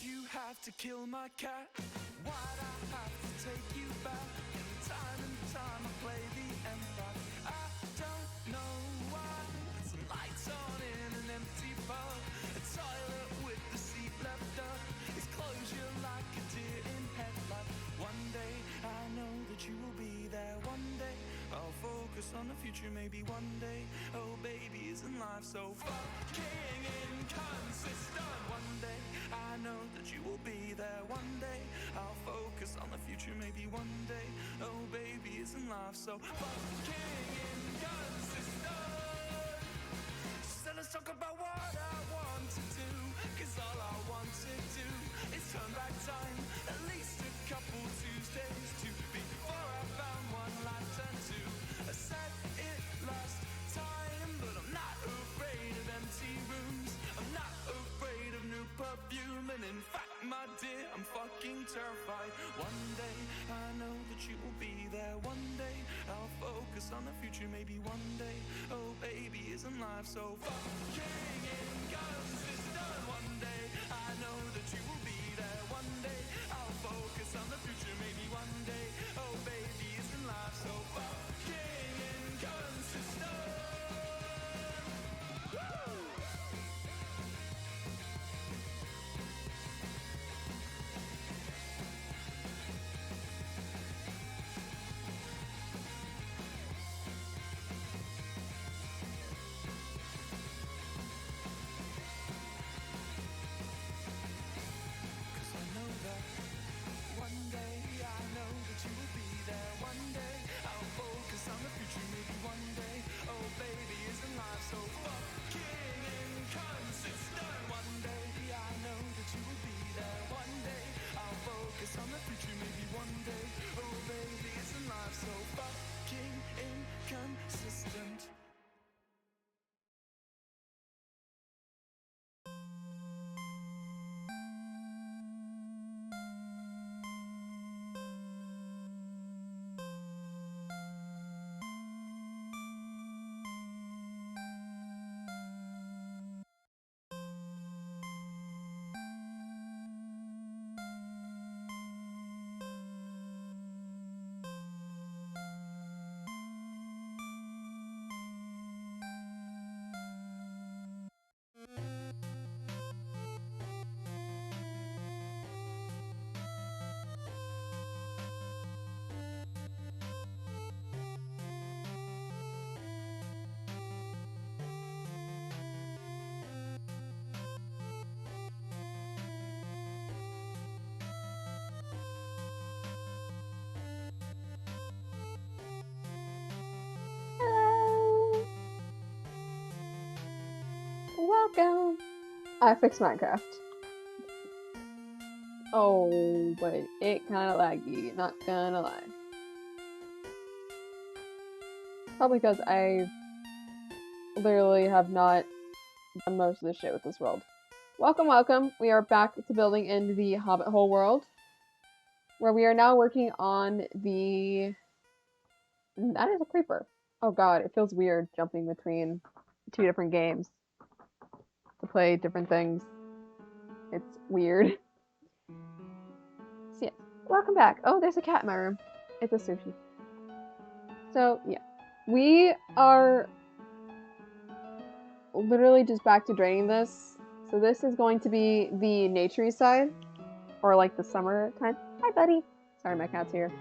you have to kill my cat? Why'd I have to take you back? And time I play the empath. I don't know why. Put some lights on in an empty pub. A toilet with the seat left up. It's closure like a deer in headlight. One day I know that you will be there. One day I'll focus on the future. Maybe one day, oh baby, isn't life so fucking inconsistent? One day I know that you will be there. One day I'll focus on the future. Maybe one day, oh baby, isn't life so fucking inconsistent? So let's talk about what I want to do, cause all I want to do is turn back time at least a couple Tuesdays to before I found one life turned to. I said it last time, but I'm not afraid of empty rooms. I'm not afraid of new perfume, and in fact, my dear, I'm fucking terrified. One day I know that you will be there. One day I'll focus on the future. Maybe one day, oh baby, isn't life so fucking inconsistent? One day I know that you will be there. One day I'll focus on the future. Maybe one day, oh baby, isn't life so fucking inconsistent? Woo! Cause I know that one day I know that you will be there. One day I'll focus on the future. Maybe one day, oh baby, isn't life so fucking inconsistent? One day I know that you will be there. One day I'll focus on the future. Maybe one day, oh baby, isn't life so fucking inconsistent? Hello! Welcome! I fixed Minecraft. Oh, but it kinda laggy, not gonna lie. Probably because I literally have not done most of the shit with this world. Welcome, welcome! We are back to building in the Hobbit Hole world, where we are now working on the... That is a creeper. Oh god, it feels weird jumping between two different games to play different things. It's weird. So yeah, welcome back. Oh, there's a cat in my room. It's a sushi. So yeah, we are literally just back to draining this. So this is going to be the naturey side, or like the summer time. Hi, buddy. Sorry, my cat's here.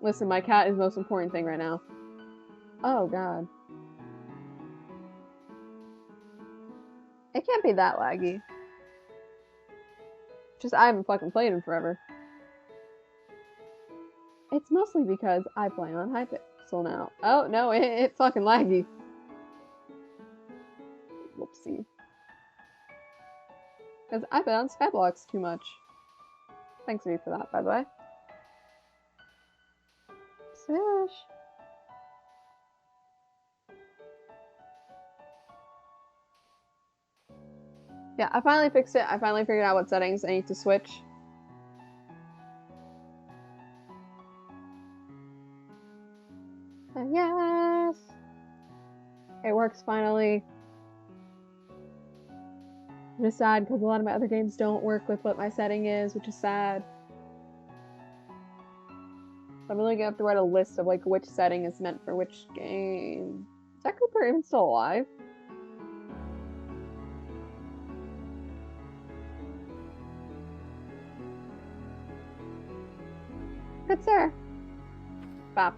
Listen, my cat is the most important thing right now. Oh god. It can't be that laggy. Just I haven't fucking played him forever. It's mostly because I play on Hypixel now. Oh no, it's fucking laggy. Whoopsie. Because I play on Skyblocks too much. Thanks to you for that, by the way. Smash. Yeah, I finally fixed it. I finally figured out what settings I need to switch. And yes! It works finally. I'm just sad because a lot of my other games don't work with what my setting is, which is sad. So I'm really gonna have to write a list of like which setting is meant for which game. Is that Cooper even still alive? Good sir. Bop.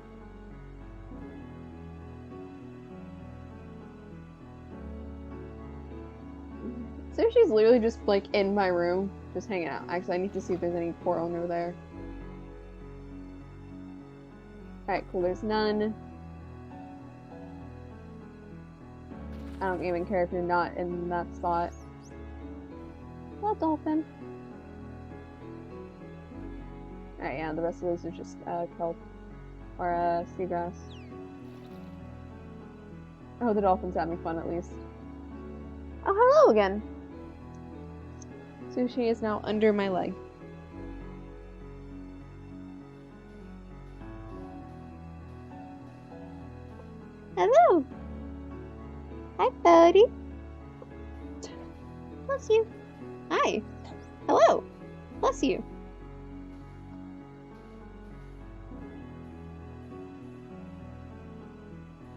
Sushi's literally just like in my room, just hanging out. Actually, I need to see if there's any poor owner there. Alright, cool, there's none. I don't even care if you're not in that spot. Well, dolphin. Alright, yeah, the rest of those are just kelp. Or seagrass. Oh, the dolphin's having fun at least. Oh, hello again! Sushi is now under my leg. Hello! Hi, buddy! Bless you! Hi! Hello! Bless you!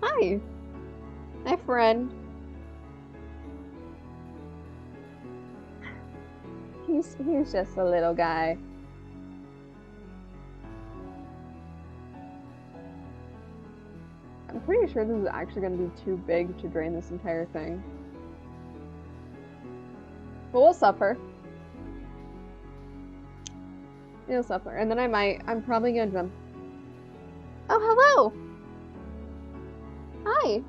Hi! My friend. He's just a little guy. I'm pretty sure this is actually going to be too big to drain this entire thing. But we'll suffer. We'll suffer. And then I'm probably going to jump. Oh, hello! Hi!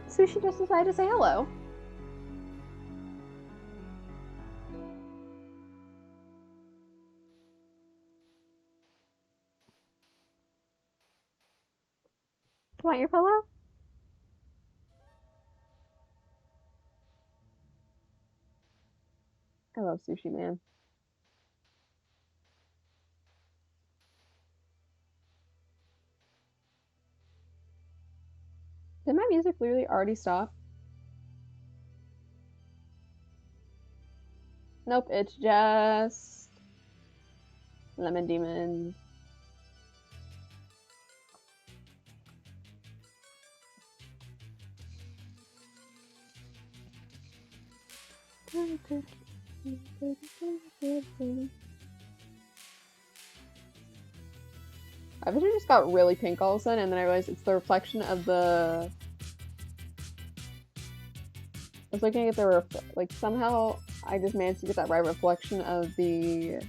Sushi just decided to say hello. Want your pillow? I love Sushi Man. Did my music literally already stop? Nope, it's just Lemon Demon. I bet it just got really pink all of a sudden, and then I realized it's the reflection of the. I was looking at the like somehow I just managed to get that right reflection of the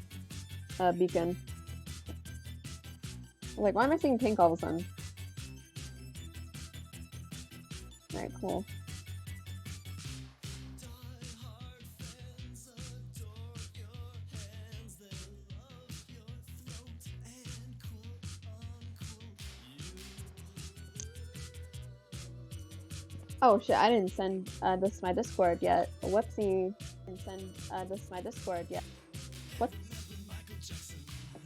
beacon. I was like, why am I seeing pink all of a sudden? Alright, cool. Oh shit, I didn't send this to my Discord yet. Whoopsie. I didn't send this to my Discord yet. What?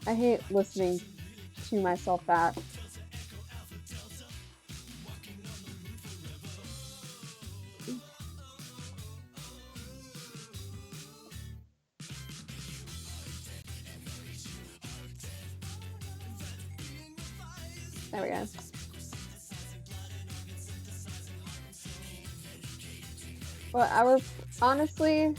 I hate listening to myself back. There we go. Well, honestly,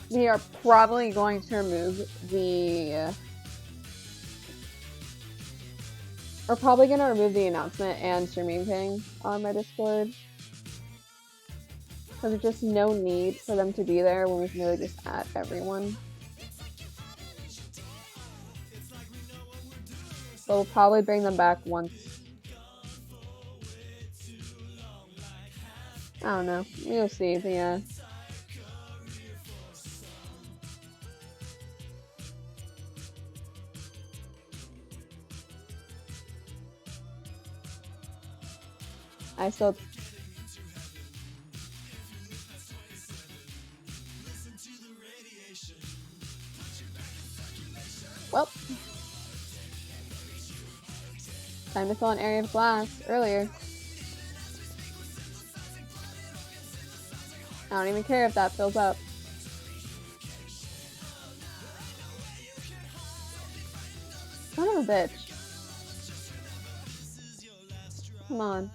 we are probably going to remove the. We're probably going to remove the announcement and streaming ping on my Discord. Because there's just no need for them to be there when we can really just add everyone. So we'll probably bring them back once. I don't know. We'll see, but yeah. I still. Well. Time to fill an area of glass earlier. I don't even care if that fills up. Son of a bitch. Come on.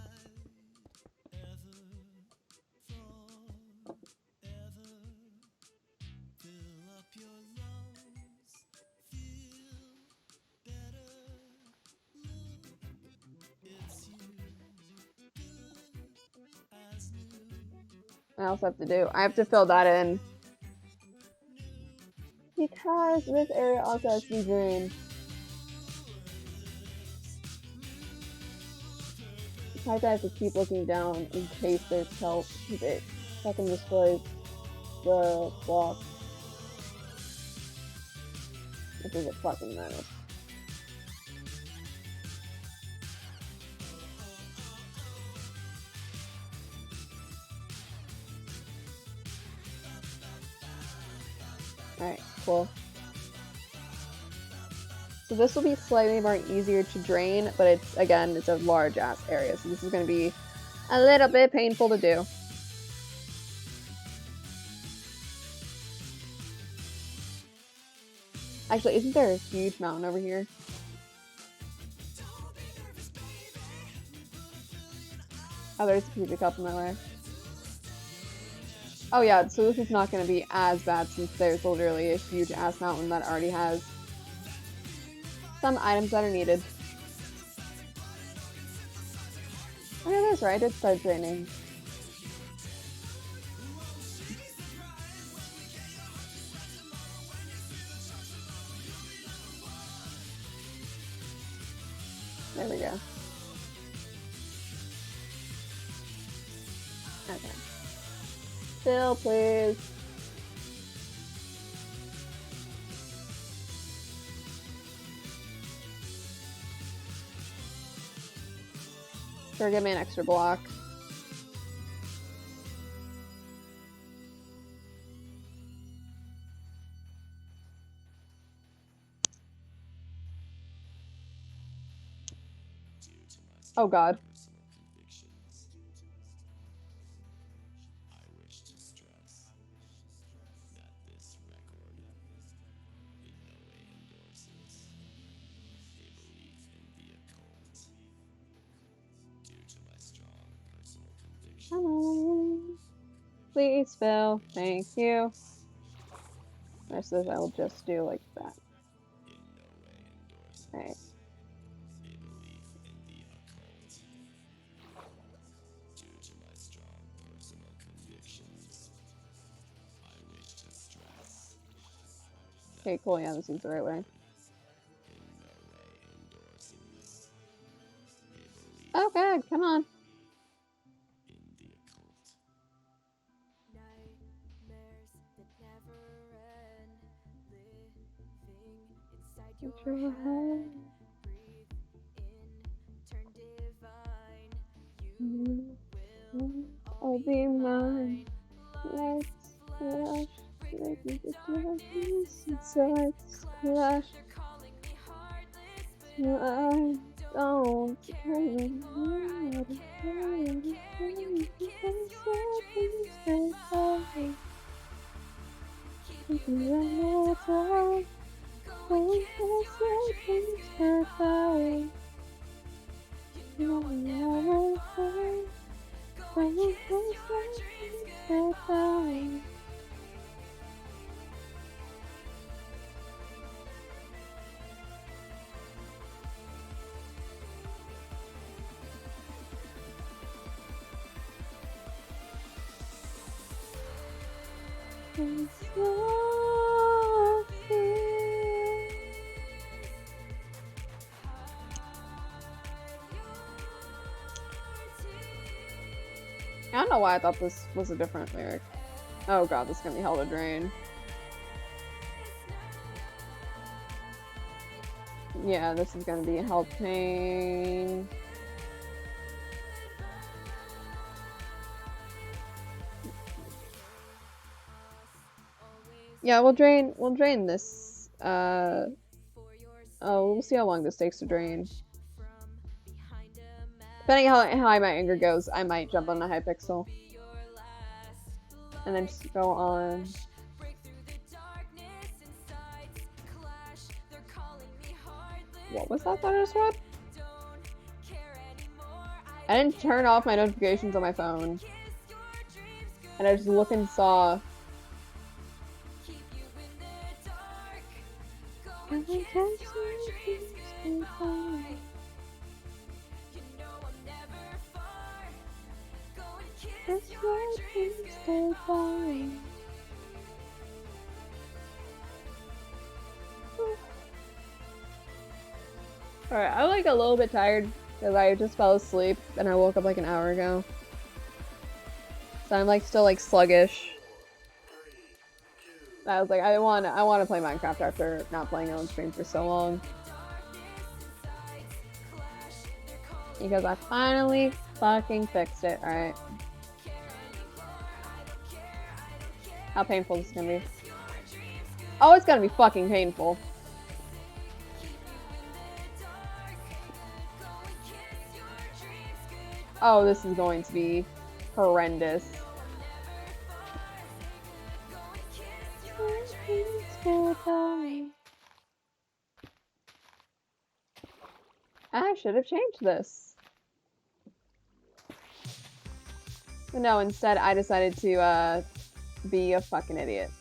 I also have to do. I have to fill that in. Because this area also has to be drained. In fact, I have to keep looking down in case there's kelp. It fucking destroys the block. Which is a fucking menace. Alright, cool. So this will be slightly more easier to drain, but it's, again, it's a large ass area, so this is going to be a little bit painful to do. Actually, isn't there a huge mountain over here? Oh, there's a huge cup in my way. Oh yeah, so this is not going to be as bad since there's literally a huge ass mountain that already has some items that are needed. Look at this, right? It starts raining. There we go. Okay. Fill, please. Sure, give me an extra block. Oh god. Come on. Please, Phil. Thank you. The rest of this I will just do like that. Alright. Okay, cool. Yeah, this is the right way. Oh god, come on. I'll be mine. Let's crash. Let me get your peace inside crash. I don't care what it is. Stay home. Keep me on the top. Don't say things that I don't know. Don't say things that I I don't know why I thought this was a different lyric. Oh god, this is gonna be hell to drain. Yeah, this is gonna be a hell pain. Yeah, we'll drain this. Oh, we'll see how long this takes to drain. Depending how high my anger goes, I might jump on the Hypixel. And then just go on. What was that I just read? I didn't turn off my notifications on my phone. And I just looked and saw. Alright, I'm like a little bit tired because I just fell asleep and I woke up like an hour ago. So I'm like still like sluggish. I was like, I want to play Minecraft after not playing it on stream for so long. Because I finally fucking fixed it, alright. How painful is this gonna be? Oh, it's gonna be fucking painful. Oh, this is going to be horrendous. I should have changed this. But no, instead I decided to be a fucking idiot.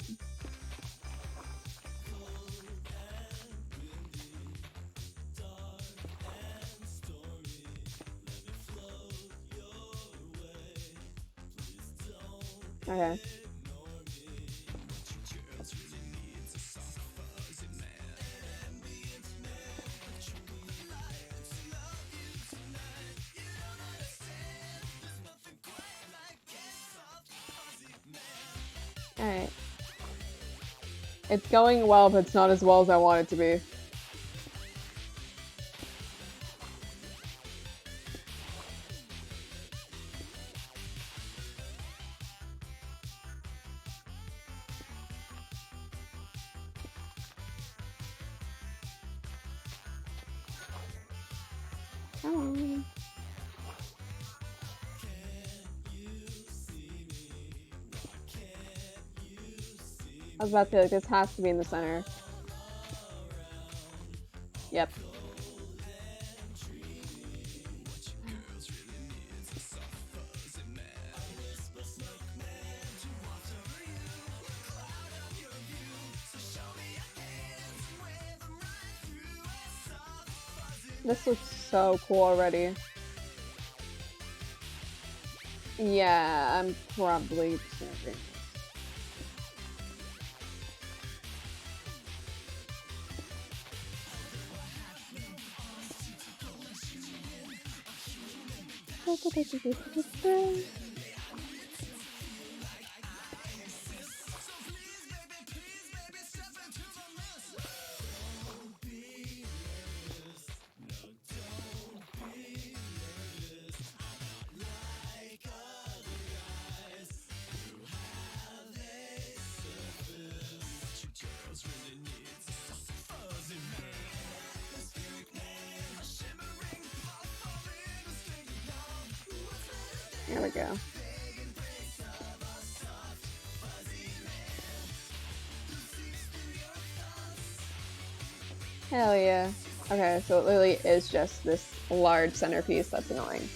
Okay. Alright. It's going well, but it's not as well as I want it to be. Come on. I was about to be like, this has to be in the center. Yep. This looks so cool already. Yeah, I'm probably just gonna bring this. There we go. Hell yeah. Okay, so it literally is just this large centerpiece that's annoying.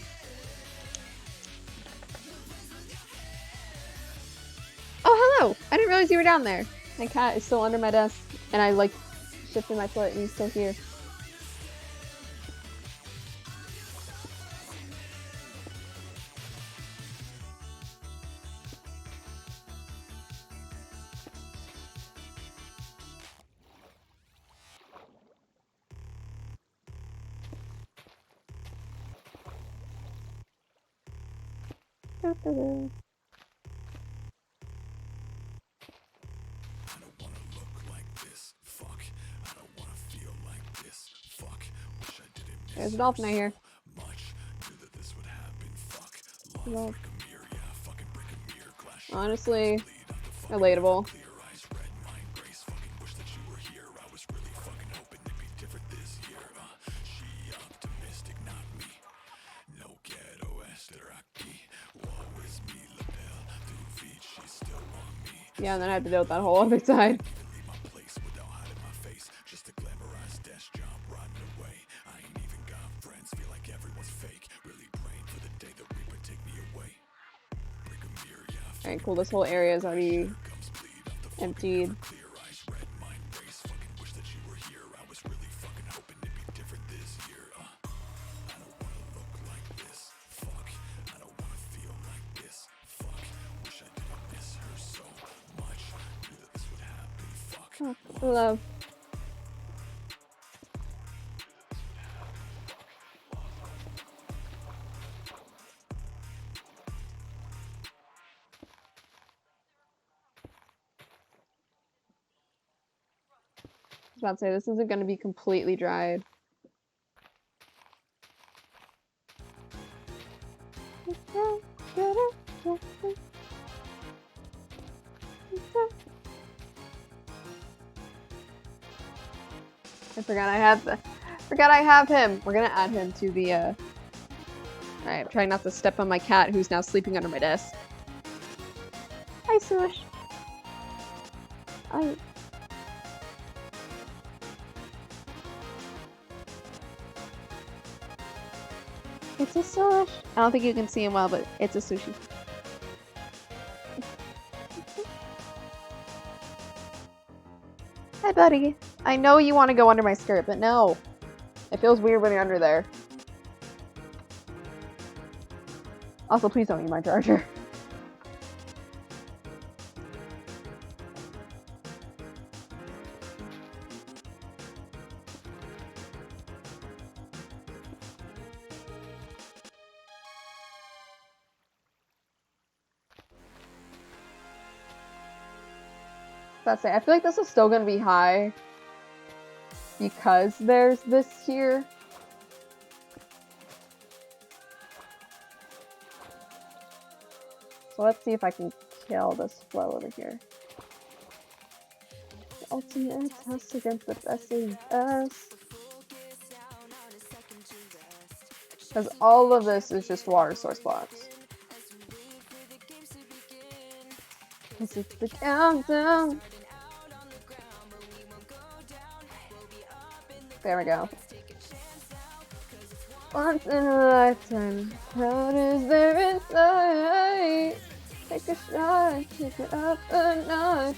Oh, hello! I didn't realize you were down there. My cat is still under my desk, and I like shifted my foot and he's still here. There's a dolphin out here. Well, honestly, relatable. Yeah, and then I have to deal with that whole other side. Alright, cool. This whole area is already emptied. Oh, love. I was about to say, this isn't going to be completely dried. I forgot I have him. We're gonna add him to the Alright, I'm trying not to step on my cat who's now sleeping under my desk. Hi, Swoosh. Hi. It's a Swoosh. I don't think you can see him well, but it's a sushi. Hi, buddy. I know you want to go under my skirt, but no. It feels weird when you're under there. Also, please don't eat my charger. That's it. I feel like this is still gonna be high because there's this here. So let's see if I can kill this flow over here. The ultimate test against the best of us. Because all of this is just water source blocks. This is the countdown. There we go. Once in a lifetime, what is there inside? Take a shot, take it up a notch.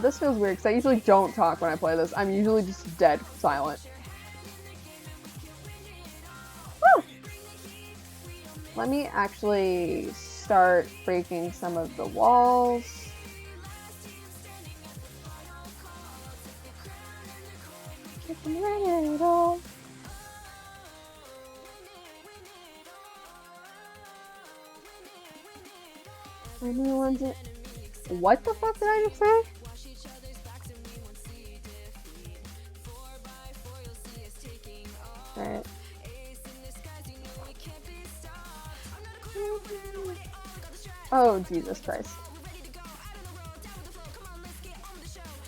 This feels weird because I usually don't talk when I play this. I'm usually just dead silent. Woo! Let me actually start breaking some of the walls. It all. Anyone's it? What the fuck did I just say? Alright. Oh, Jesus Christ.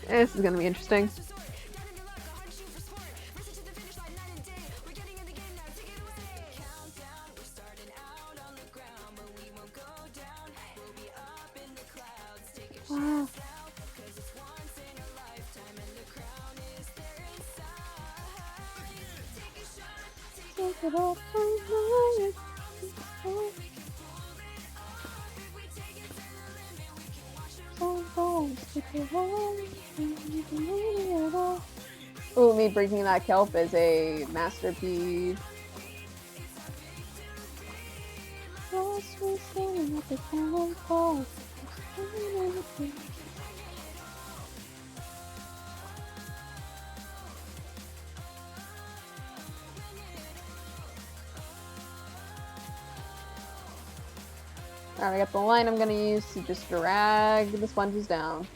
This is gonna be interesting. Wow. Take it off Ooh, me breaking that kelp is a masterpiece. Alright, I got the line I'm gonna use to just drag the sponges down.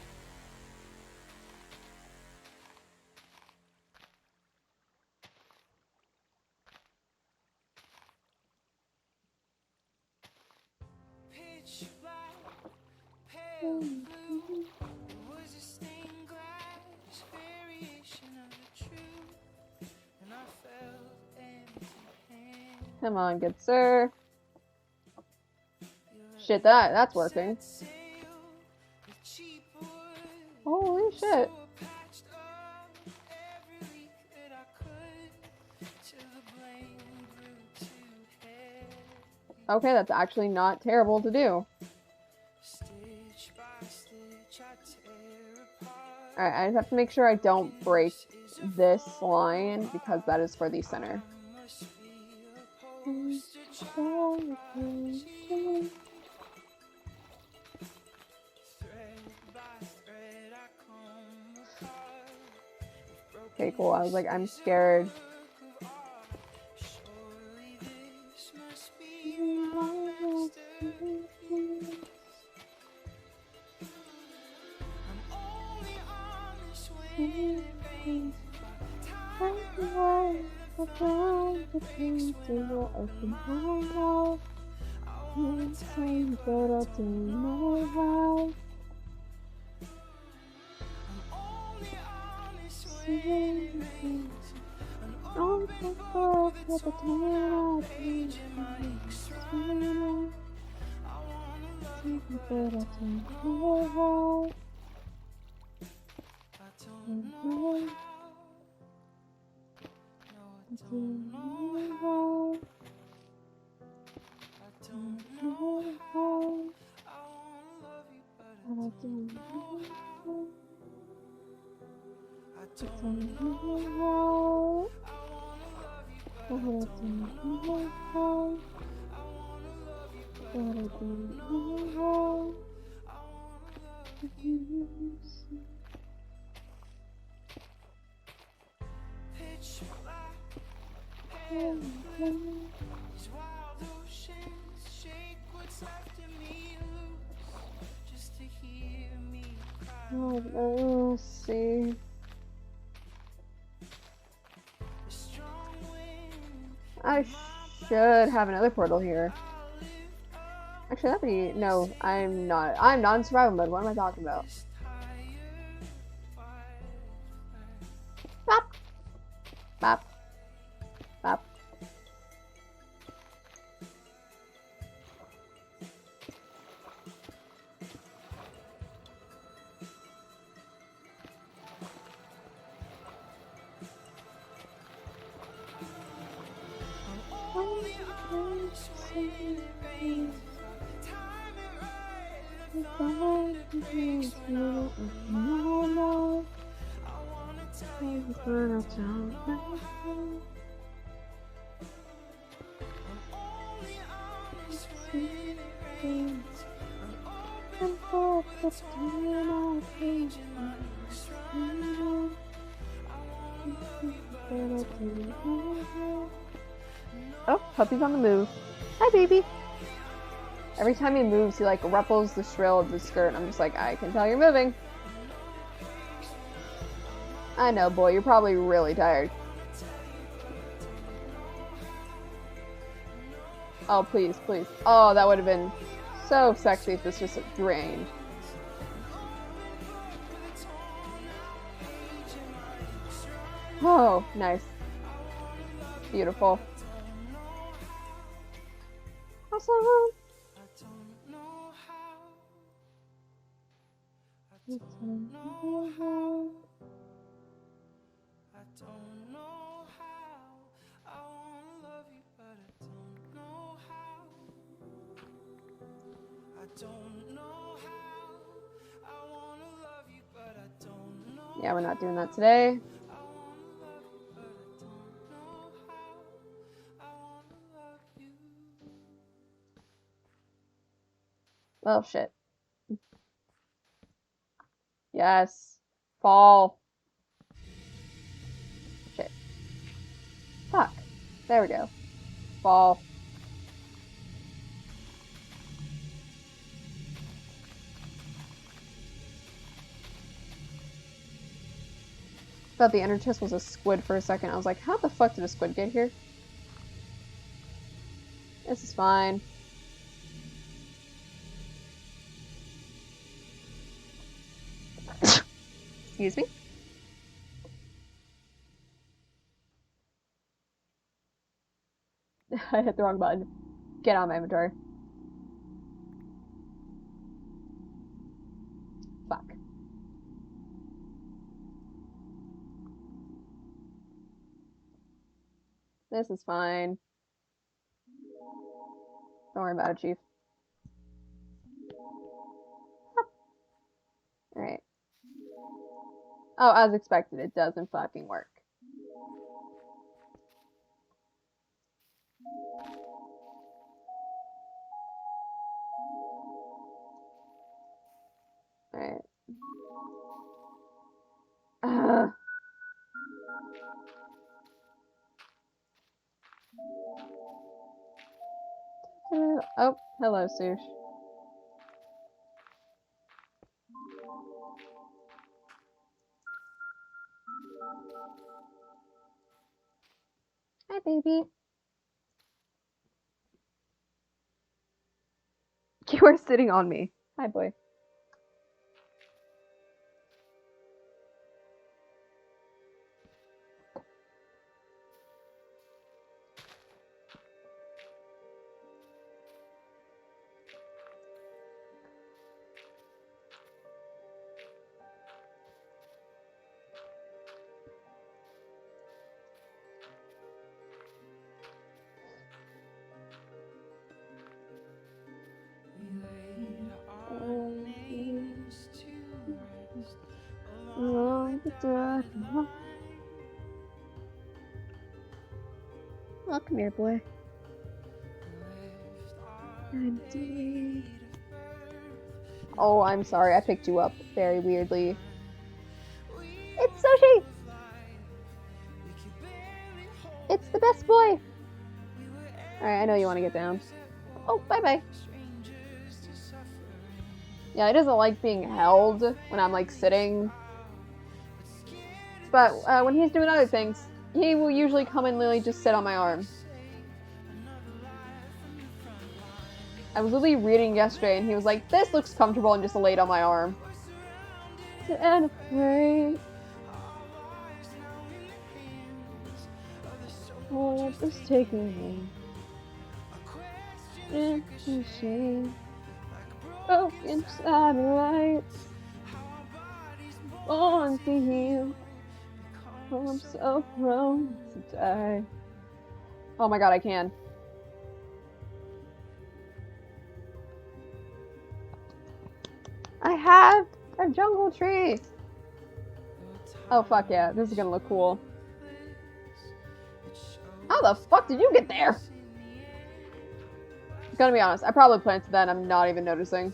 Come on, good sir. Shit, that's working. Holy shit. Okay, that's actually not terrible to do. Alright, I just have to make sure I don't break this line because that is for the center. Okay, cool. I was like, I'm scared. Let's see. I should have another portal here. Actually, that'd be... No, I'm not. I'm not in survival mode. What am I talking about? Bop! Bop. Bop. Oh, puppy's on the move. Hi, baby. Every time he moves, he like ruffles the shrill of the skirt. And I'm just like, I can tell you're moving. I know, boy, you're probably really tired. Oh, please, please. Oh, that would have been so sexy if this just drained. Oh, nice. Beautiful. Awesome. Yeah, we're not doing that today. Well, shit. Yes. Fall. Shit. Fuck. There we go. Fall. Thought the inner chest was a squid for a second. I was like, how the fuck did a squid get here? This is fine. Excuse me. I hit the wrong button. Get out of my inventory. Fuck. This is fine. Don't worry about it, Chief. Alright. Oh, as expected, it doesn't fucking work. Alright. Oh, hello, Sush. Hi, baby. You are sitting on me. Hi, boy. Oh, come here, boy. Oh, I'm sorry. I picked you up very weirdly. It's Sushi! It's the best boy! Alright, I know you want to get down. Oh, bye-bye. Yeah, he doesn't like being held when I'm, like, sitting. But when he's doing other things, he will usually come and literally just sit on my arm. I was literally reading yesterday, and he was like, this looks comfortable, and just laid on my arm. And afraid. Oh, it's taking me. Into shame. Broken satellites. Born to heal. Oh, I'm so prone to die. Oh my god, I can. I have a jungle tree! Oh fuck yeah, this is gonna look cool. How the fuck did you get there? I'm gonna be honest, I probably planted that and I'm not even noticing.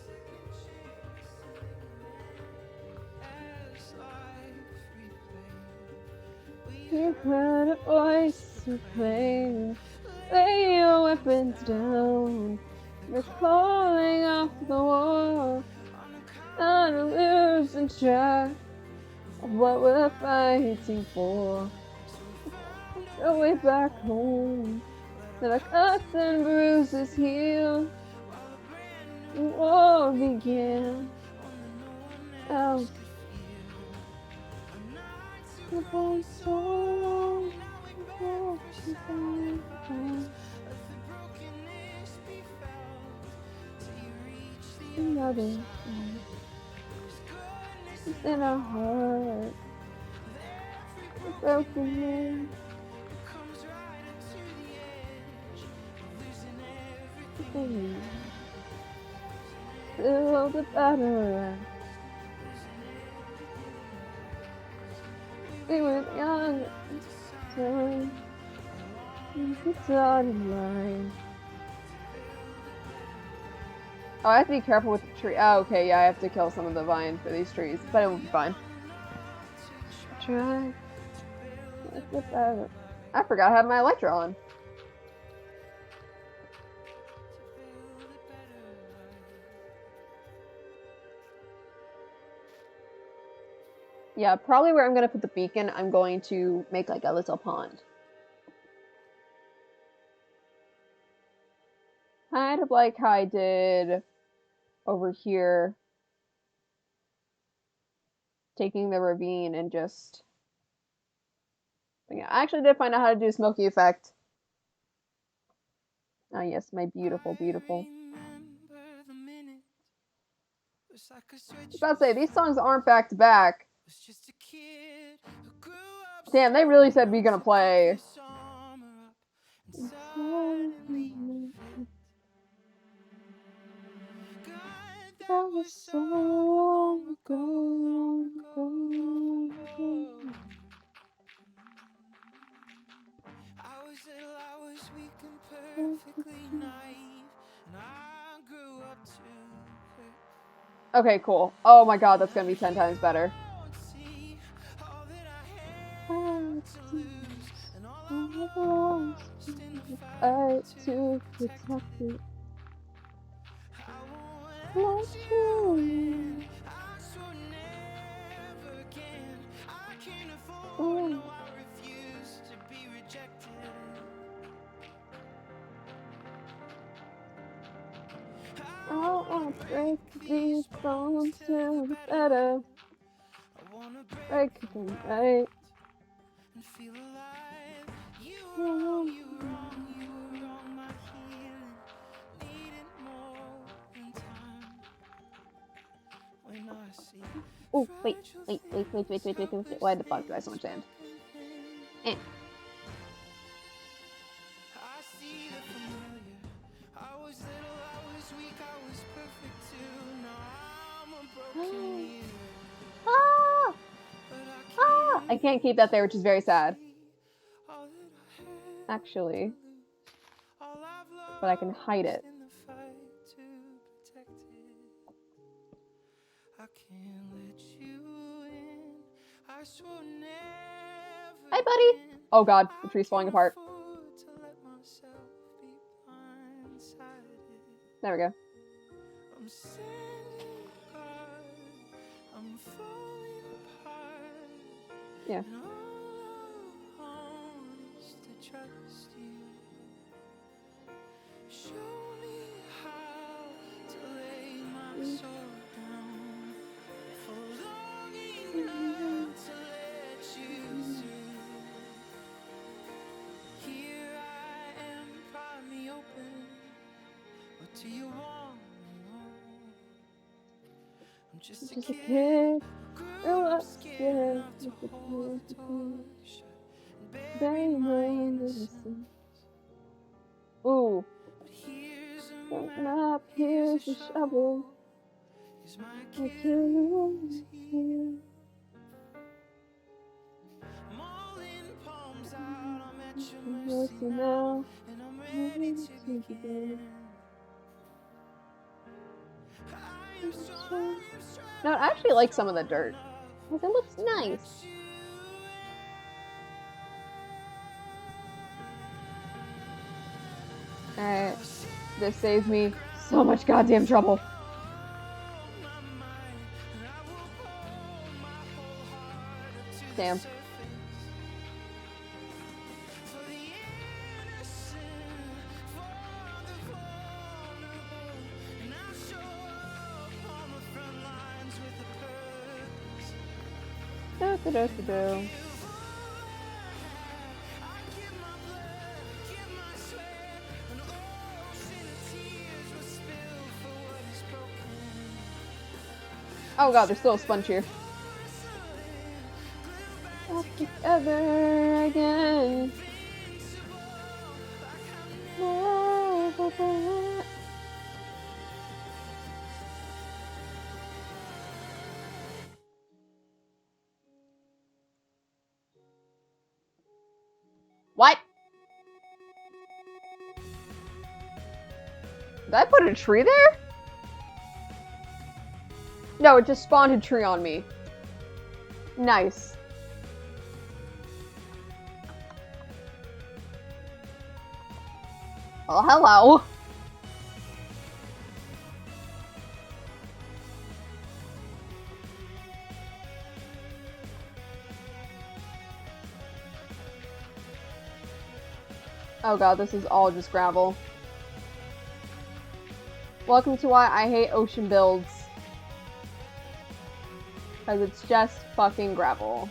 You heard a voice proclaim, lay your weapons down. You're calling off the war, not losing track of what we're fighting for. Go way back home, let our cuts and bruises heal. The war began. Out. The voice so another one. It's in our heart. A broken man. Fill the battle. We were young at the time. It's on the line. Oh, I have to be careful with the tree. Oh, okay, yeah, I have to kill some of the vine for these trees, but it will be fine. Try. I forgot I had my Electro on. Yeah, probably where I'm gonna put the beacon, I'm going to make like a little pond. Kind of like how I did over here. Taking the ravine and just... Yeah, I actually did find out how to do smoky effect. Oh yes, my beautiful, beautiful. I was about to say, these songs aren't back to back. Damn, they really said we're gonna play and suddenly fit. God, that was so long ago, long ago, long ago. I was little, I was weak and perfectly naive, and I grew up too quick. Okay, cool. Oh my god, that's gonna be 10 times better. See all that I I had to lose, and all I've want lost in the fight fight to to protect protect it. it. I won't let Let you in. you I swore never again. I can't afford, in. no, I refuse to be rejected. I I wanna wanna break break these these bones bones to the to the better. better. I wanna break Break them them right right. and feel alive. You were wrong, Oh, you were wrong, you were wrong. My healing needed more than time. When I see wait, fragile wait, wait, wait, wait, things, wait, wait, wait, wait. helpless Why the fuck do I have so things, much sand? broken things. Eh. I see the familiar. I was little, I was weak, I was perfect too. Now I'm a broken mirror, Ah! but I Ah! I can't can't keep that there, which is very sad. see all that I had to Actually. lose, all I've But I can hide lost it. in the fight to protect it. I can't let you in. I swore never Hi, buddy! again. Oh god, the I tree's falling can't apart. afford to let myself be blindsided. There we go. I'm sending God, I'm falling apart, Yeah. and all I want is to trust you. Show me how to lay my sword down for long enough to let you through. Here I am, pry me open. What do you want? I'm just a Just a kid kid. who grew Grew up up scared scared. enough to With the hold tears the door between. shut and buried Bury my my innocence. innocence. Ooh. But here's a The map, map, here's a here's the shovel. shovel. Here's my Achilles Achilles heel. heel. Mulling palms out, I'm at your mercy Mercy now, now. and I'm ready Ready to to begin. begin. I am strong, No, I am strong, I I am actually like some of the strong dirt. enough Because it looks to let nice. you Alright. This saves me so much goddamn trouble. Damn. Do, do, do, do, do. Oh god, there's still a sponge here. Back together again. What? Did I put a tree there? No, it just spawned a tree on me. Nice. Well, hello. Oh god, this is all just gravel. Welcome to why I hate ocean builds. Because it's just fucking gravel.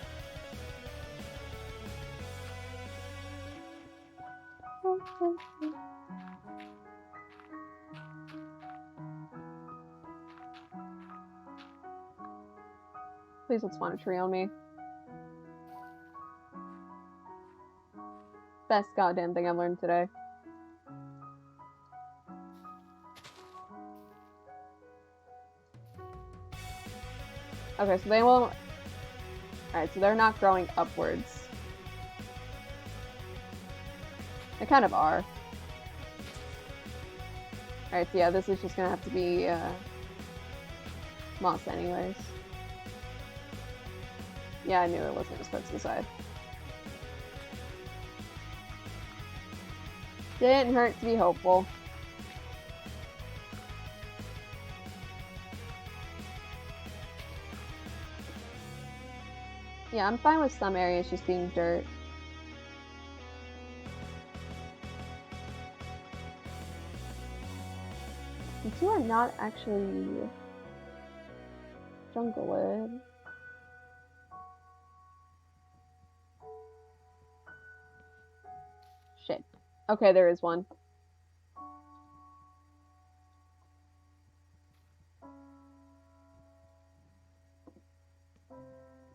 Please don't spawn a tree on me. Best goddamn thing I've learned today. Okay, so they won't... Alright, so they're not growing upwards. They kind of are. Alright, so yeah, this is just gonna have to be, moss anyways. Yeah, I knew it wasn't gonna spread to the side. Didn't hurt to be hopeful. Yeah, I'm fine with some areas just being dirt. These two are not actually junglewood. Shit. Okay, there is one.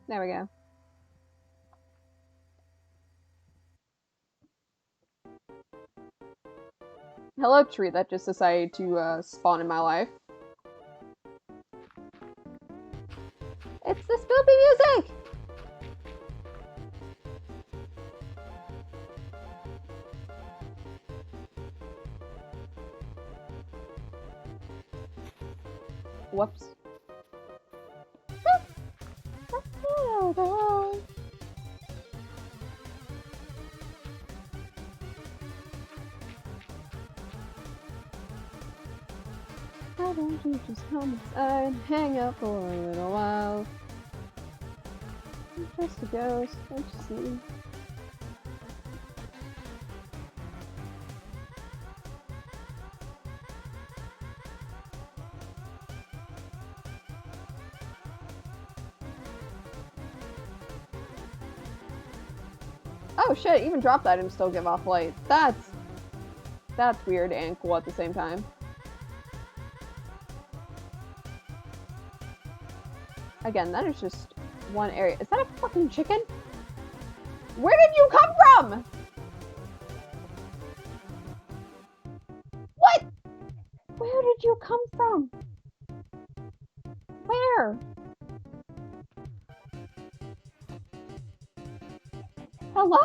There we go. Hello, tree that just decided to spawn in my life. It's the spoopy music! Whoops. Why don't you just come inside and hang out for a little while? I'm just a ghost, don't you see? Oh shit, even drop that and still give off light. That's weird and cool at the same time. Again, that is just one area. Is that a fucking chicken? Where did you come from? What? Where did you come from? Where? Hello?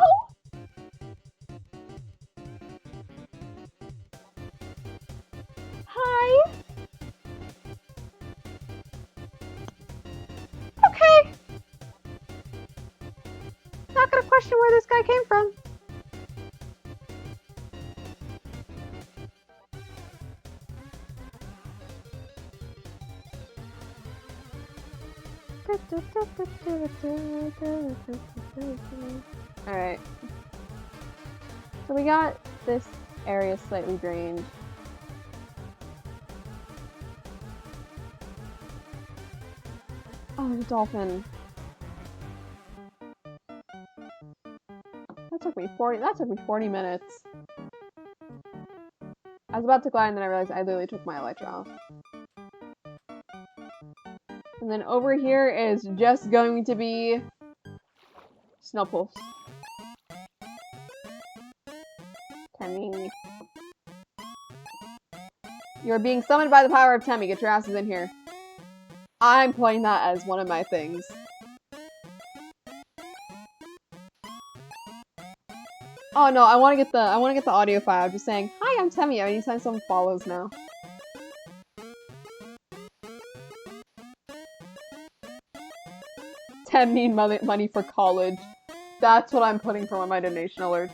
Hi? Okay. Not gonna question where this guy came from. Alright. So we got this area slightly drained. Oh, there's a dolphin. That took me 40 minutes. I was about to glide and then I realized I literally took my elytra off. And then over here is just going to be snow pulse. Temmie. You're being summoned by the power of Temmie. Get your asses in here. I'm playing that as one of my things. Oh no, I want to get the audio file. I'm just saying, hi, I'm Temmie. Anytime someone follows now. $10 money for college. That's what I'm putting for my donation alert.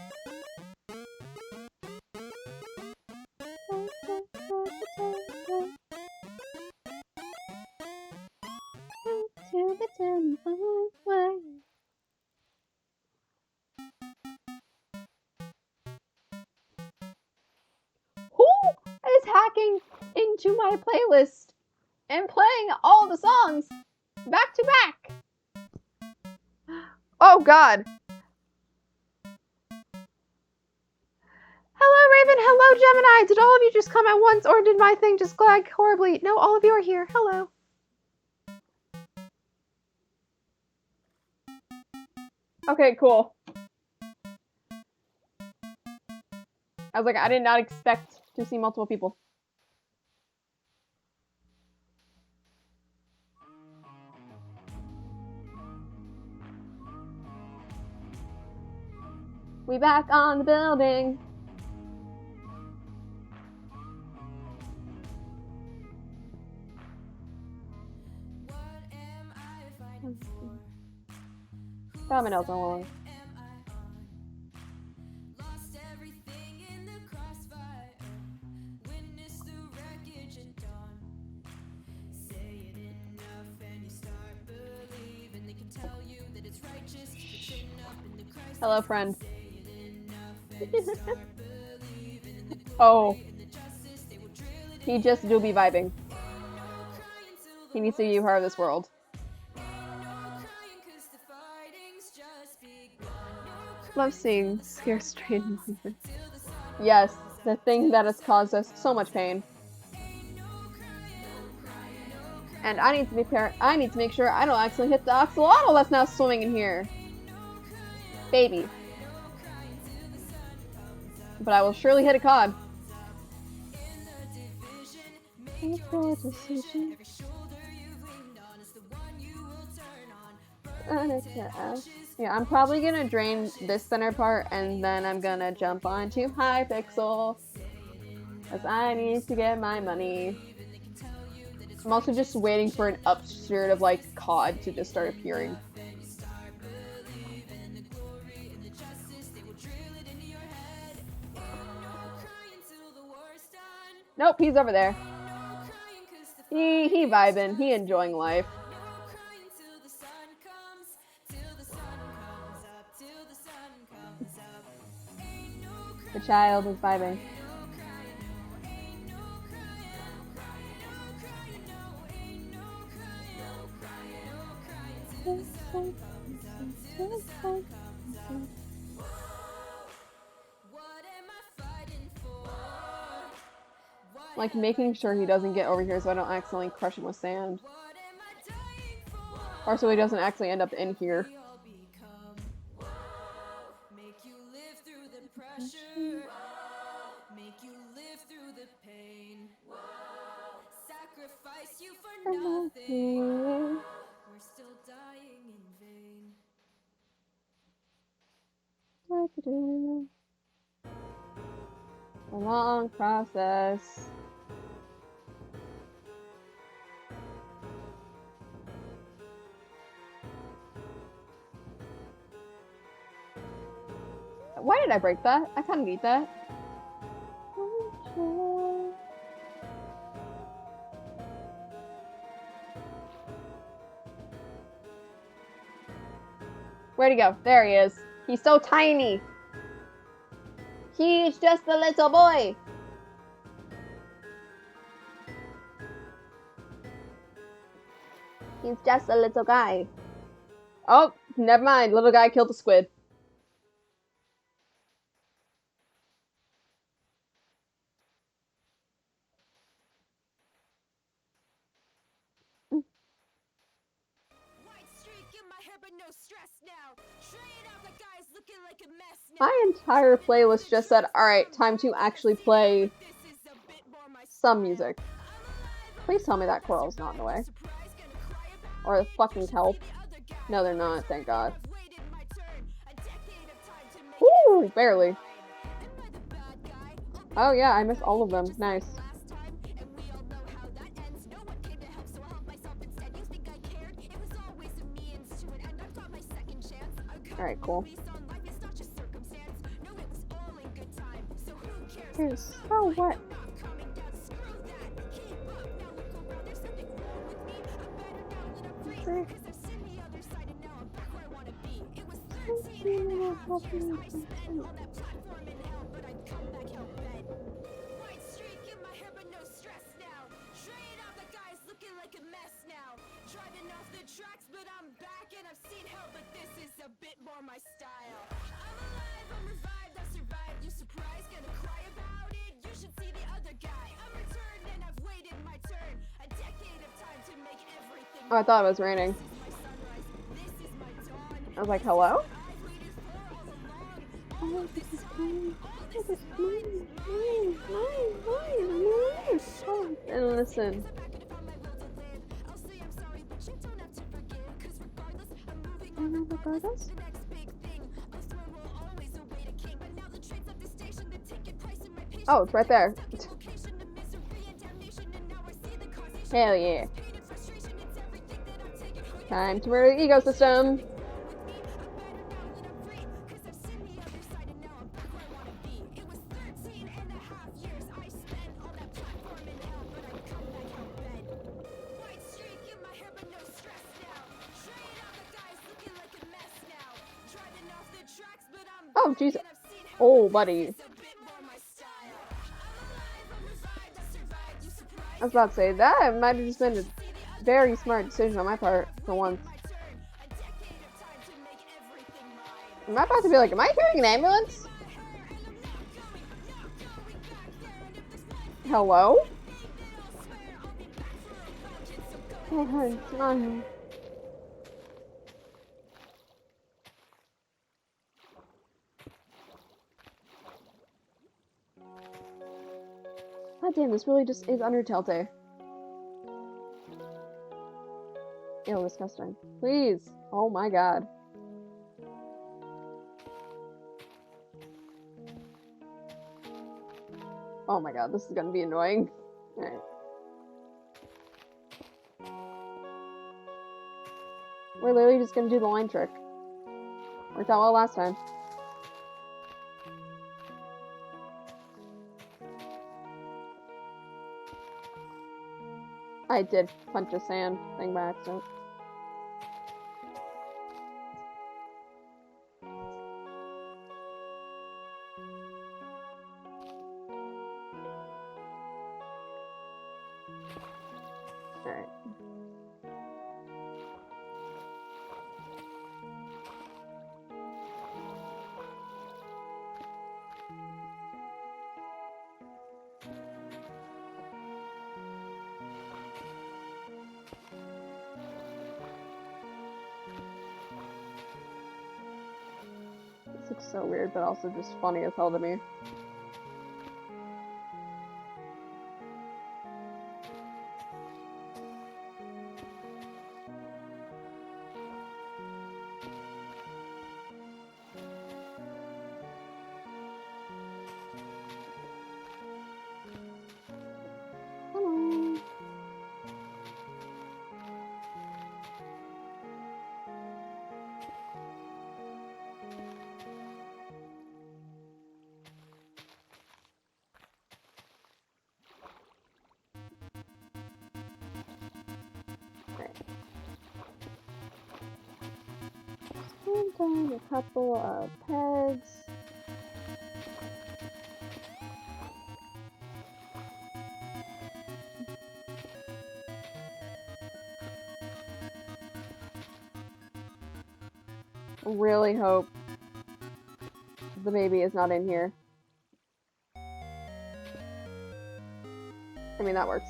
Who is hacking into my playlist and playing all the songs back to back? Oh god. Hello Raven, hello Gemini. Did all of you just come at once or did my thing just lag horribly? No, all of you are here. Hello. Okay, cool. I was like, I did not expect to see multiple people. We back on the building. Dominoes along. Hello, friend. Oh. He just do be vibing. He needs to be part of this world. Love seeing scare strain moments. Yes, the thing that has caused us so much pain. And I need to make sure I don't accidentally hit the axolotl that's now swimming in here. Baby. But I will surely hit a cod. Yeah, I'm probably gonna drain this center part and then I'm gonna jump onto Hypixel. Because I need to get my money. I'm also just waiting for an upstart of like cod to just start appearing. Nope, he's over there. He vibing, he enjoying life. The child is vibing. Like making sure he doesn't get over here so I don't accidentally crush him with sand. Or so he doesn't actually end up in here. Sacrifice you for nothing. We're still dying in vain. A long process. Why did I break that? I kind of need that. Where'd he go? There he is. He's so tiny. He's just a little boy. He's just a little guy. Oh, never mind. Little guy killed the squid. My entire playlist just said, alright, time to actually play some music. Please tell me that coral's not in the way. Or the fucking kelp. No, they're not, thank God. Ooh, barely. Oh yeah, I missed all of them. Nice. Alright, cool. Oh, what? Driving off the tracks, but I'm back and I've seen hell, but this is a bit more my style. I'm alive, I'm revived, I survived. You surprised, gonna cry about it? You should see the other guy. I'm returned and I've waited my turn. A decade of time to make everything. Oh, I thought it was raining. I was like, hello? Oh, this is And listen. Oh, it's right there. Hell yeah. Time to murder the ecosystem. Oh, jeez. Oh, buddy. I was about to say, that might have just been a very smart decision on my part, for once. Am I about to be like, am I hearing an ambulance? Hello? Oh, smile. God damn, this really just is Undertale Day. Ew, disgusting. Please. Oh my god. Oh my god, this is gonna be annoying. Alright. We're literally just gonna do the line trick. Worked out well last time. I did punch a sand thing by accident. Alright. This looks so weird, but also just funny as hell to me. Hello. Right. And down a couple of pegs. Really hope the baby is not in here. I mean, that works.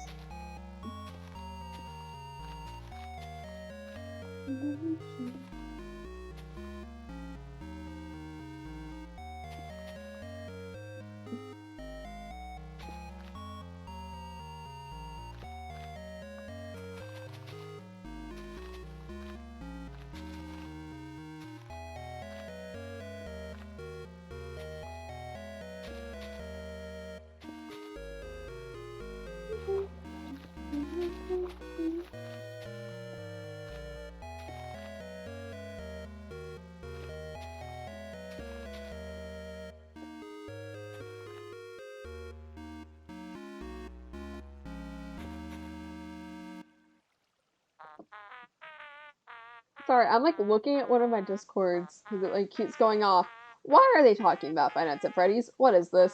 Sorry, I'm like looking at one of my discords because it like keeps going off. Why are they talking about Five Nights at Freddy's? What is this?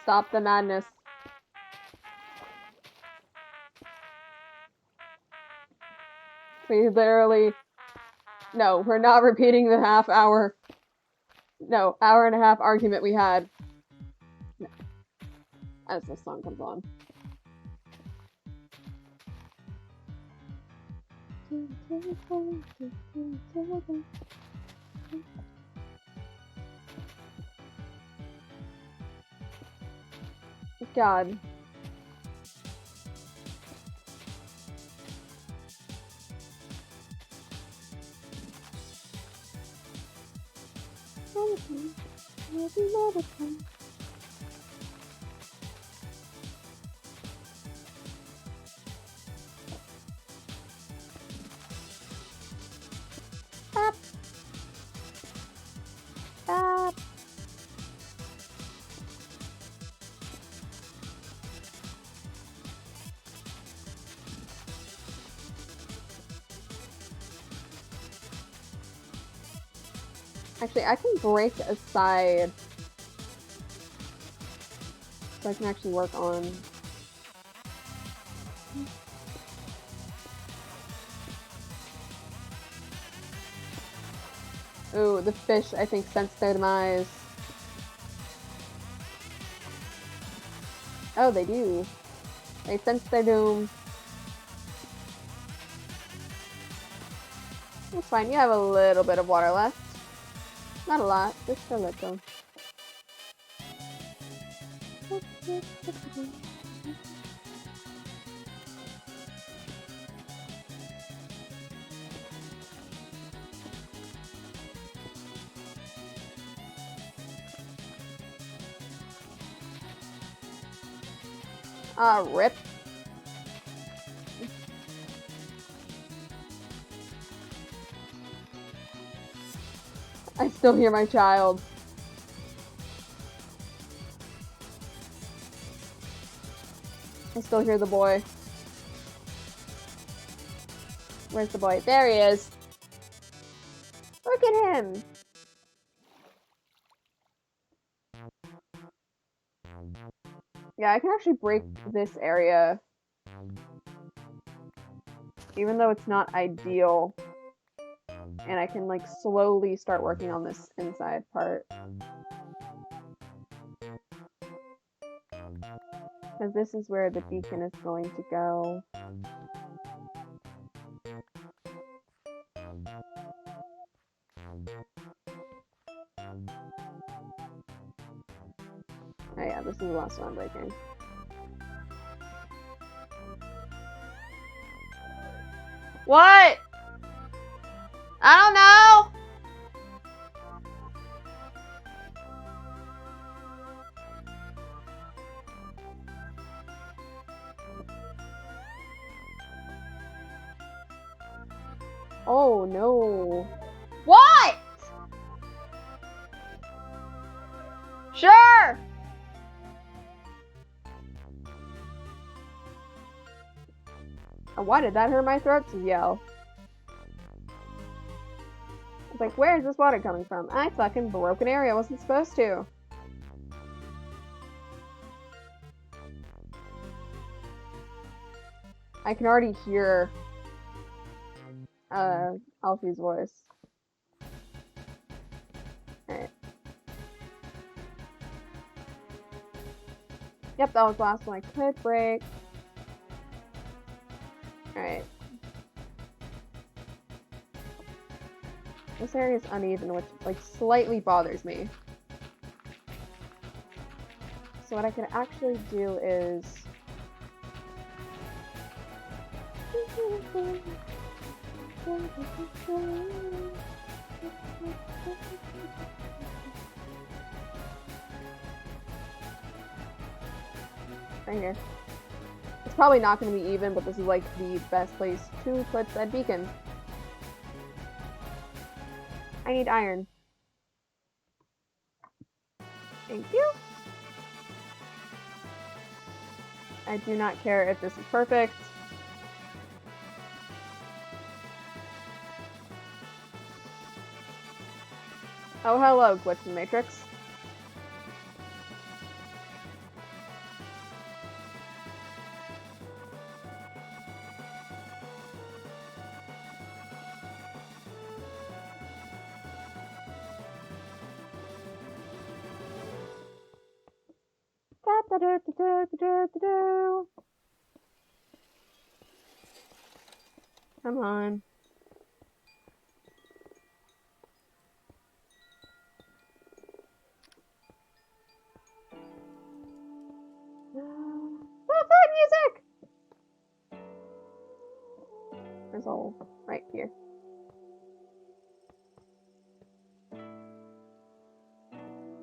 Stop the madness. We literally... No, we're not repeating the half-hour... No, hour and a half argument we had. No. As this song comes on. God. Up. Up. Actually, I can break aside so I can actually work on. Ooh, the fish, I think, sense their demise. Oh, they do. They sense their doom. That's fine, you have a little bit of water left. Not a lot, just a little. Rip. I still hear my child. I still hear the boy. Where's the boy? There he is. Look at him. Yeah, I can actually break this area. Even though it's not ideal. And I can, like, slowly start working on this inside part. Because this is where the beacon is going to go. Oh yeah, this is the last one I'm breaking. What? I don't know! Oh no. What? Sure! Why did that hurt my throat to yell? I was like, where is this water coming from? I fucking broke an area I wasn't supposed to. I can already hear Alfie's voice. Alright. Yep, that was the last one I could break. Alright. This area is uneven, which, like, slightly bothers me. So what I can actually do is... right here. It's probably not going to be even, but this is like the best place to put that beacon. I need iron. Thank you. I do not care if this is perfect. Oh, hello, Glitch and Matrix. Come on. There's all right here.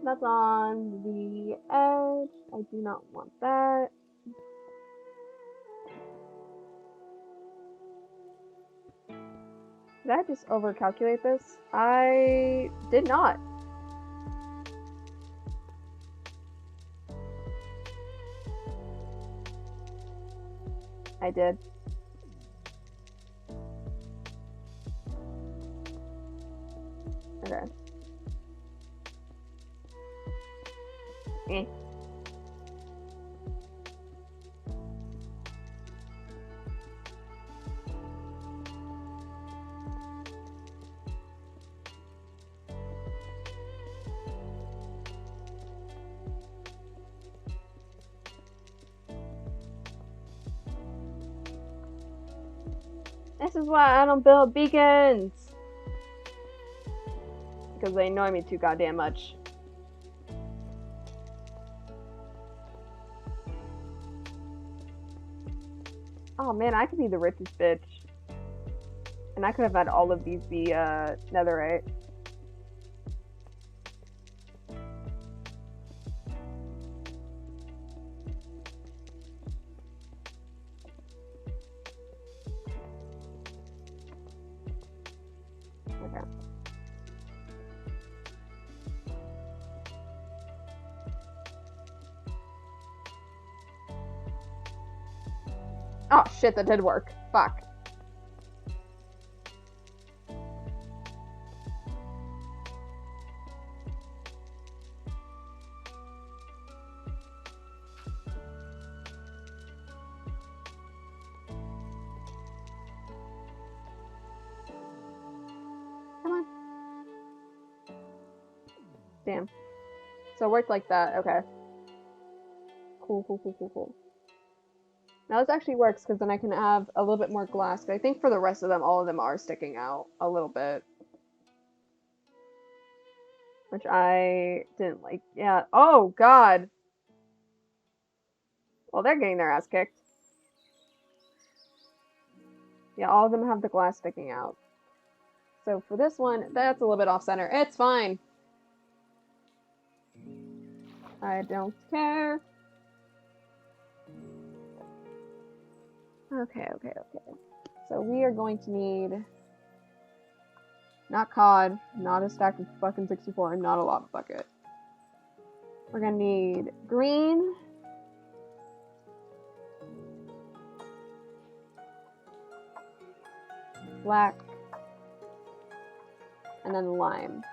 That's on the edge. I do not want that. Did I just overcalculate this? I did not. I did. Okay. Eh. This is why I don't build beacons! Because they annoy me too goddamn much. Oh man, I could be the richest bitch. And I could have had all of these be netherite. Okay. Oh shit, that did work. Fuck. Come on. Damn. So it worked like that. Okay. Cool, cool, cool, cool, cool. Now this actually works because then I can have a little bit more glass. But I think for the rest of them, all of them are sticking out a little bit. Which I didn't like. Yeah. Oh, God. Well, they're getting their ass kicked. Yeah, all of them have the glass sticking out. So for this one, that's a little bit off center. It's fine. I don't care. Okay, okay, okay. So we are going to need not cod, not a stack of fucking 64, and not a lava bucket. We're gonna need green, black, and then lime.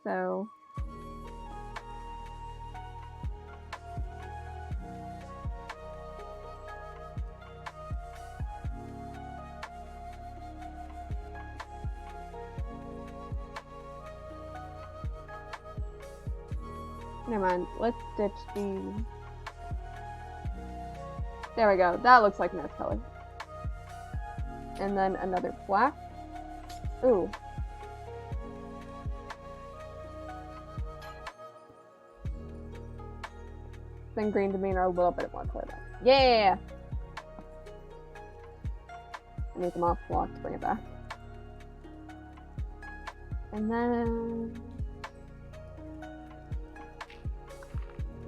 So never mind. Let's ditch the. There we go. That looks like a nice color. And then another black. Ooh. Then green to green are a little bit more clear. Yeah! I need them off block to bring it back. And then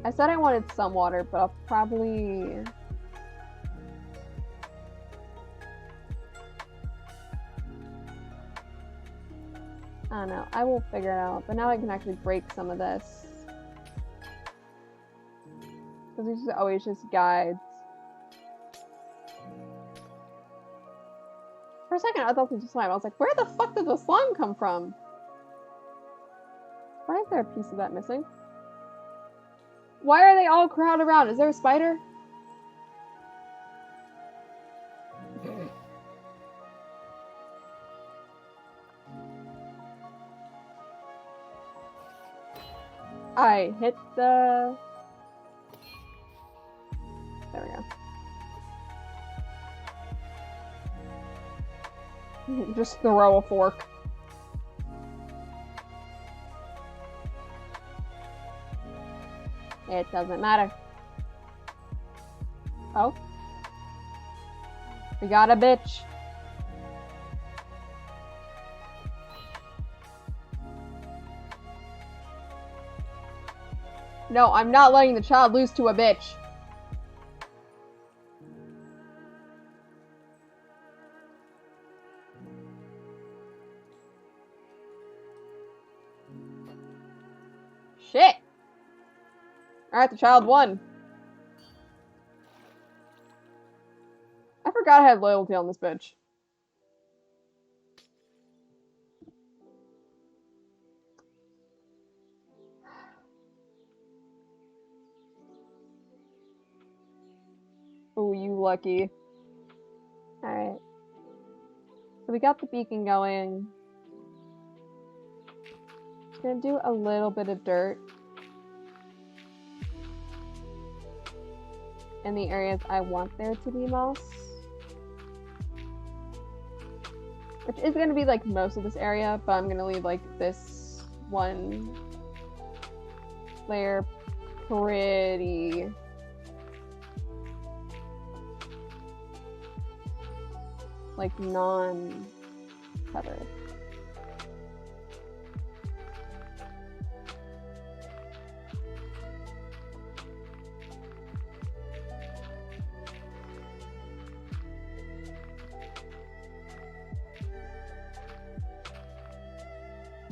I said I wanted some water, but I'll probably I don't know. I will figure it out. But now I can actually break some of this. Because these are always just guides. For a second, I thought this was slime. I was like, where the fuck did the slime come from? Why is there a piece of that missing? Why are they all crowded around? Is there a spider? I hit the... There we go. Just throw a fork. It doesn't matter. Oh. We got a bitch. No, I'm not letting the child lose to a bitch. Shit. Alright, the child won. I forgot I had loyalty on this bitch. Oh, you lucky. Alright. So we got the beacon going. Just gonna do a little bit of dirt in the areas I want there to be most. Which is gonna be like most of this area, but I'm gonna leave like this one layer pretty like non-covered.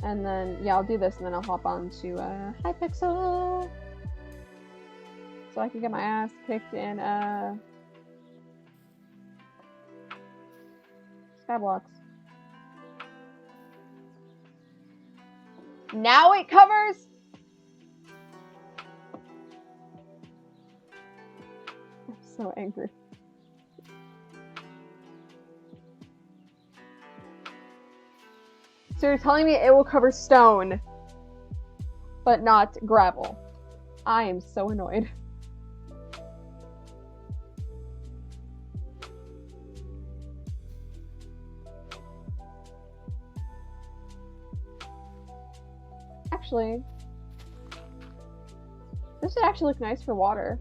And then, yeah, I'll do this and then I'll hop on to Hypixel. So I can get my ass kicked in Skyblocks. Now it covers? I'm so angry. So you're telling me it will cover stone, but not gravel. I am so annoyed. Actually, this should actually look nice for water.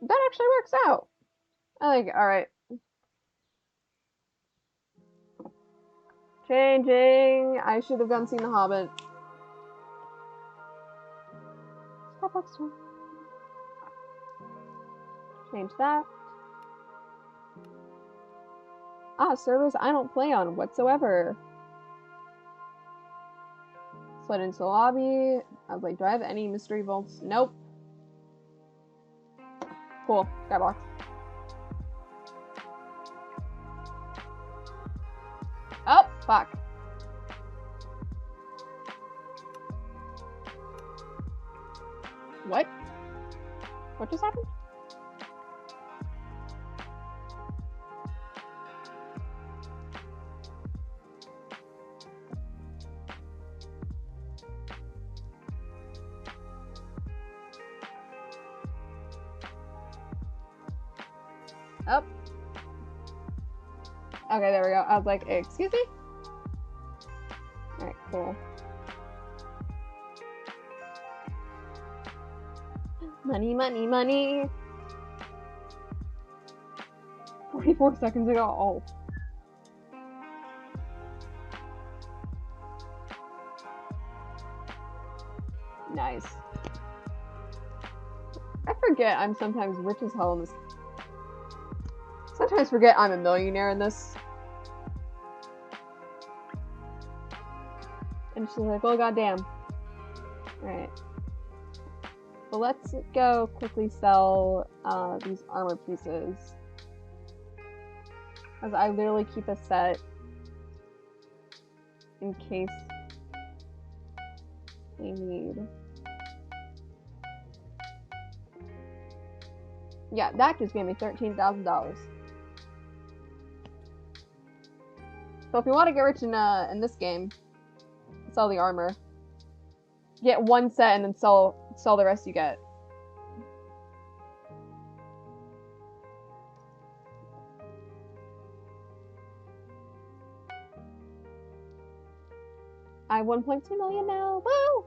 That actually works out. I like it. Alright. Changing. I should have gone seen the Hobbit. Starbucks one. Change that. Servers I don't play on whatsoever. Slid into the lobby. I was like, do I have any mystery vaults? Nope. Cool. Skybox. Oh, fuck. What? What just happened? Oh. Okay, there we go. I was like, excuse me? Alright, cool. Money, money, money! 44 seconds ago. Oh. Nice. I forget I'm sometimes rich as hell in this. Sometimes forget I'm a millionaire in this. And she's like, well, goddamn. Alright. So let's go quickly sell these armor pieces. As I literally keep a set in case they need. Yeah, that just gave me $13,000. So if you want to get rich in this game, sell the armor. Get one set and then sell the rest you get. I have 1.2 million now. Woo!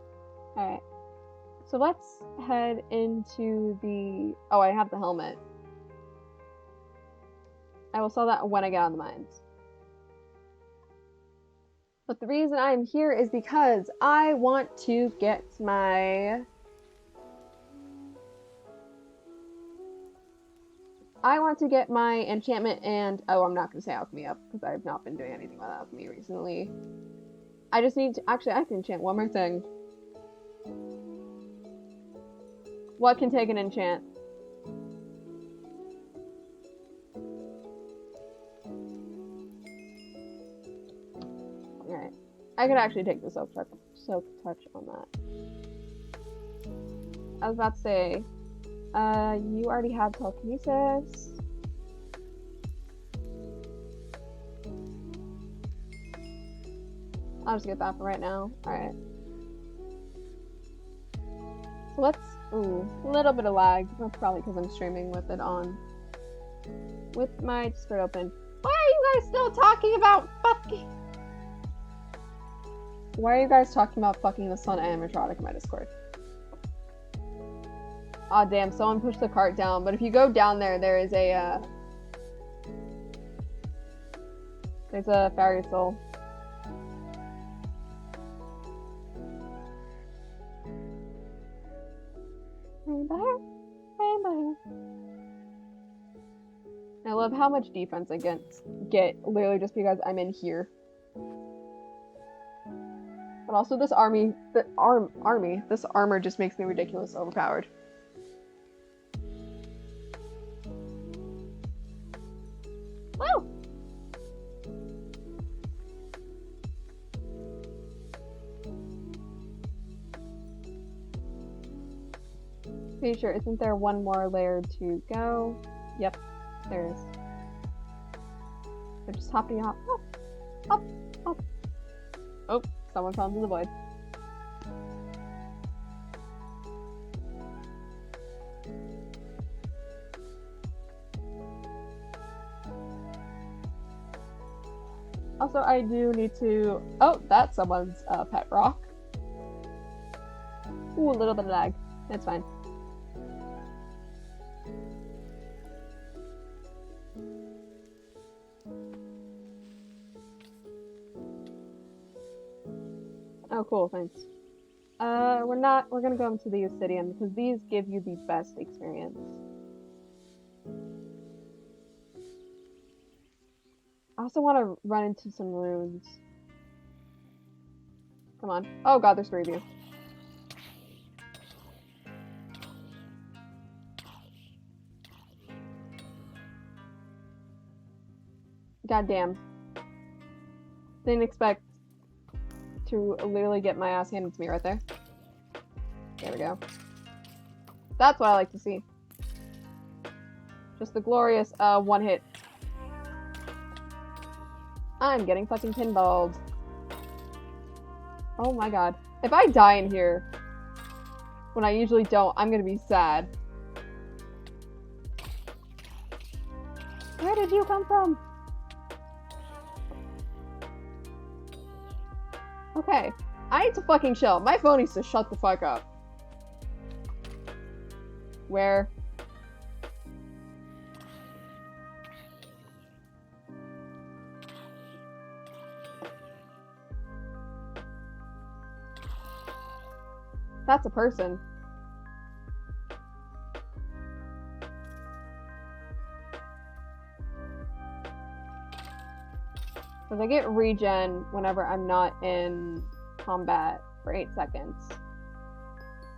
So let's head into the... Oh, I have the helmet. I will sell that when I get on the mines. But the reason I'm here is because I want to get my... enchantment and... Oh, I'm not going to say alchemy up, because I've not been doing anything with alchemy recently. I just need to... Actually, I can enchant one more thing. What can take an enchant? Alright. I could actually take the silk touch on that. I was about to say, you already have telekinesis. I'll just get that for right now. Alright. So let's... Ooh, a little bit of lag. That's probably because I'm streaming with it on. With my Discord open. Why are you guys still talking about fucking... Why are you guys talking about fucking the sun animatronic in my Discord? Aw, damn, someone pushed the cart down. But if you go down there, there is a, there's a fairy soul. Rainbow hair, rainbow hair. I love how much defense I get literally just because I'm in here. But also this this armor just makes me ridiculously overpowered. Woo! Pretty sure, isn't there one more layer to go? Yep, there is. So just hopping up, up, up. Oh, someone fell into the void. Also, I do need to... Oh, that's someone's pet rock. Ooh, a little bit of lag. It's fine. Oh, cool, thanks. We're gonna go into the Obsidian, because these give you the best experience. I also want to run into some runes. Come on. Oh god, there's 3 of you. God damn. Didn't expect to literally get my ass handed to me right there. There we go. That's what I like to see. Just the glorious one hit. I'm getting fucking pinballed. Oh my god. If I die in here, when I usually don't, I'm gonna be sad. Where did you come from? Okay. I need to fucking chill. My phone needs to shut the fuck up. Where? That's a person. Because I get regen whenever I'm not in combat for 8 seconds.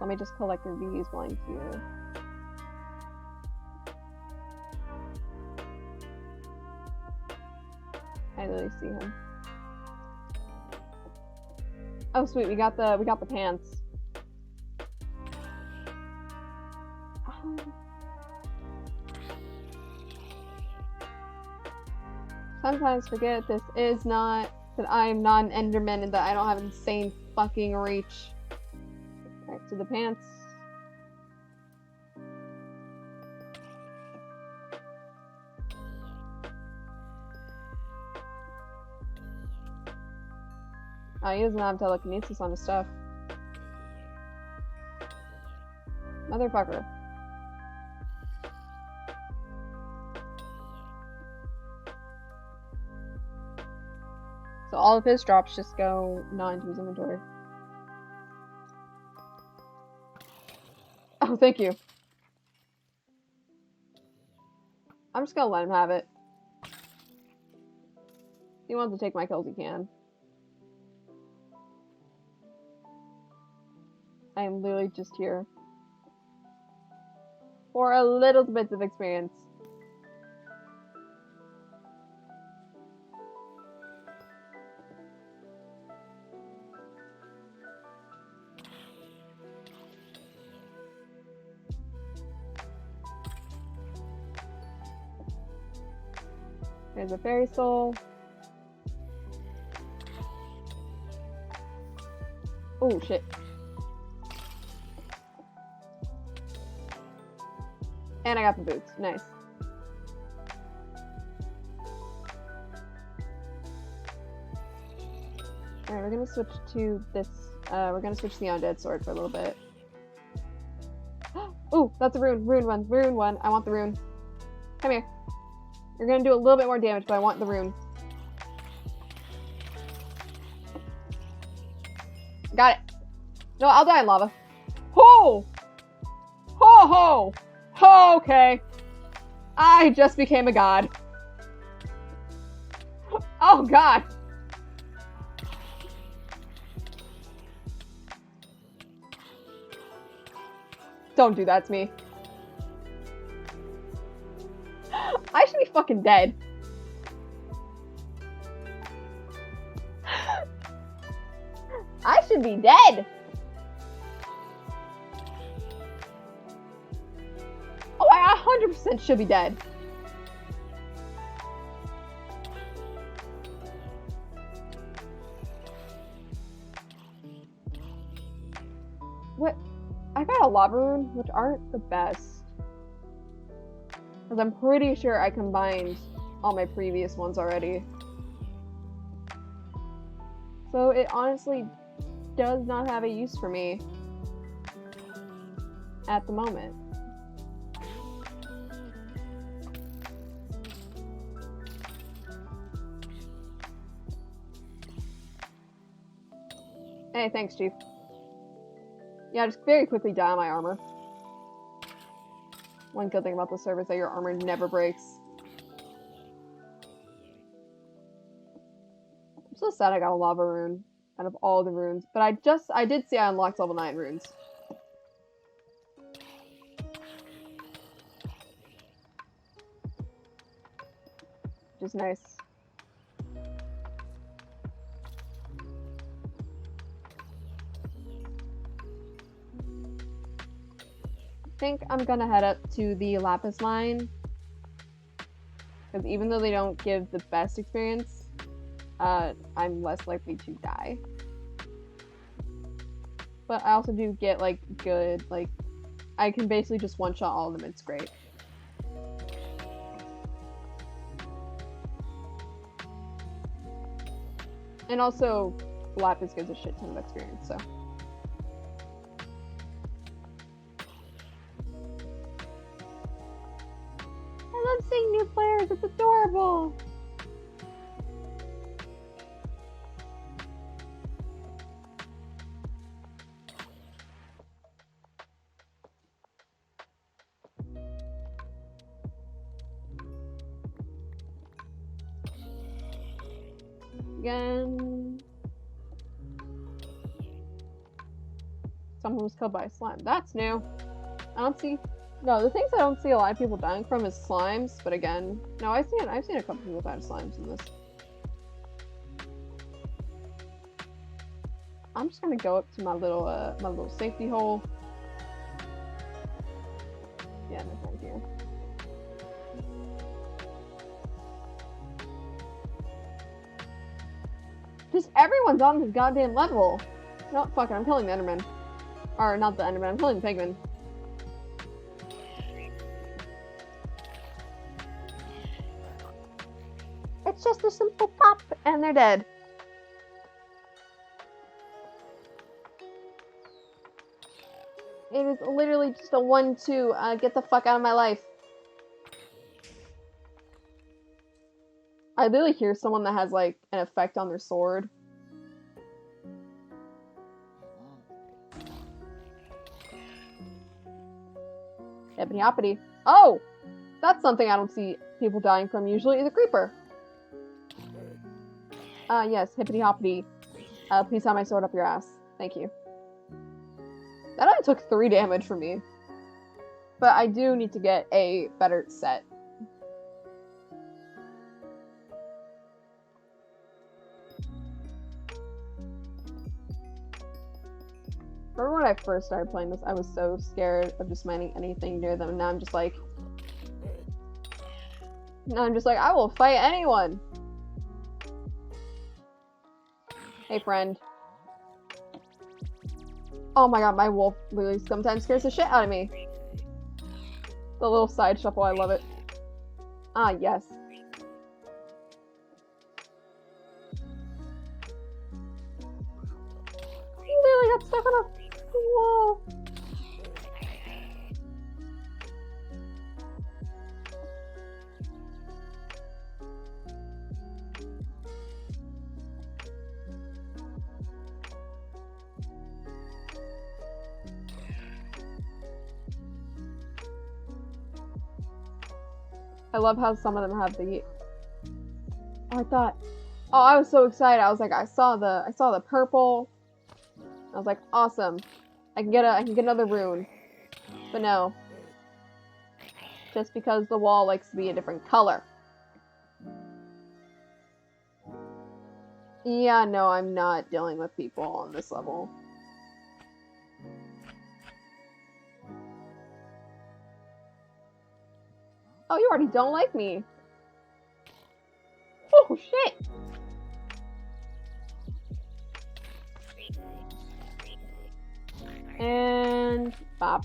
Let me just collect these while I'm here. I literally see him. Oh sweet, we got the pants. Sometimes forget this is not that I'm not an Enderman and that I don't have insane fucking reach. Alright, so the pants. Oh, he doesn't have telekinesis on his stuff. Motherfucker. So all of his drops just go not into his inventory. Oh, thank you. I'm just gonna let him have it. If he wants to take my kills, he can. I am literally just here for a little bit of experience. There's a fairy soul. Oh shit. And I got the boots. Nice. Alright, we're gonna switch to this. We're gonna switch to the undead sword for a little bit. Oh, that's a rune. Rune one. Rune one. I want the rune. Come here. You're gonna do a little bit more damage, but I want the rune. Got it. No, I'll die in lava. Ho! Ho ho! Ho, okay. I just became a god. Oh god. Don't do that to me. I should be fucking dead. I should be dead. Oh, I 100% should be dead. What? I got a lava rune, which aren't the best. Because I'm pretty sure I combined all my previous ones already. So it honestly does not have a use for me at the moment. Hey, thanks, Chief. Yeah, just very quickly die on my armor. One good thing about the server is that your armor never breaks. I'm so sad I got a lava rune out of all the runes, but I did see I unlocked level 9 runes. Which is nice. I think I'm gonna head up to the lapis mine, because even though they don't give the best experience, I'm less likely to die. But I also do get like good, like I can basically just one-shot all of them. It's great. And also lapis gives a shit ton of experience, so. I love seeing new players, it's adorable! Again. Someone was killed by a slime. That's new. I don't see. No, the things I don't see a lot of people dying from is slimes. But again, no, I've seen a couple people die of slimes in this. I'm just gonna go up to my little safety hole. Yeah, no thank you. Just everyone's on this goddamn level. No, fuck it, I'm killing the Enderman. Or, not the Enderman, I'm killing the Pigman. It's just a simple pop, and they're dead. It is literally just a 1-2. Get the fuck out of my life. I literally hear someone that has, like, an effect on their sword. Hippity hoppity. Oh! That's something I don't see people dying from usually. The creeper. Yes, hippity hoppity. Please have my sword up your ass. Thank you. That only took 3 damage from me. But I do need to get a better set. Remember when I first started playing this, I was so scared of just mining anything near them, and now I'm just like, I will fight anyone! Hey, friend. Oh my god, my wolf literally sometimes scares the shit out of me. The little side shuffle, I love it. Ah, yes. You literally got stuck on a wall. I love how some of them have the. I was so excited. I was like, I saw the purple. I was like, awesome. I can get another rune. But no. Just because the wall likes to be a different color. Yeah, no, I'm not dealing with people on this level. Oh, you already don't like me. Oh, shit. And bop.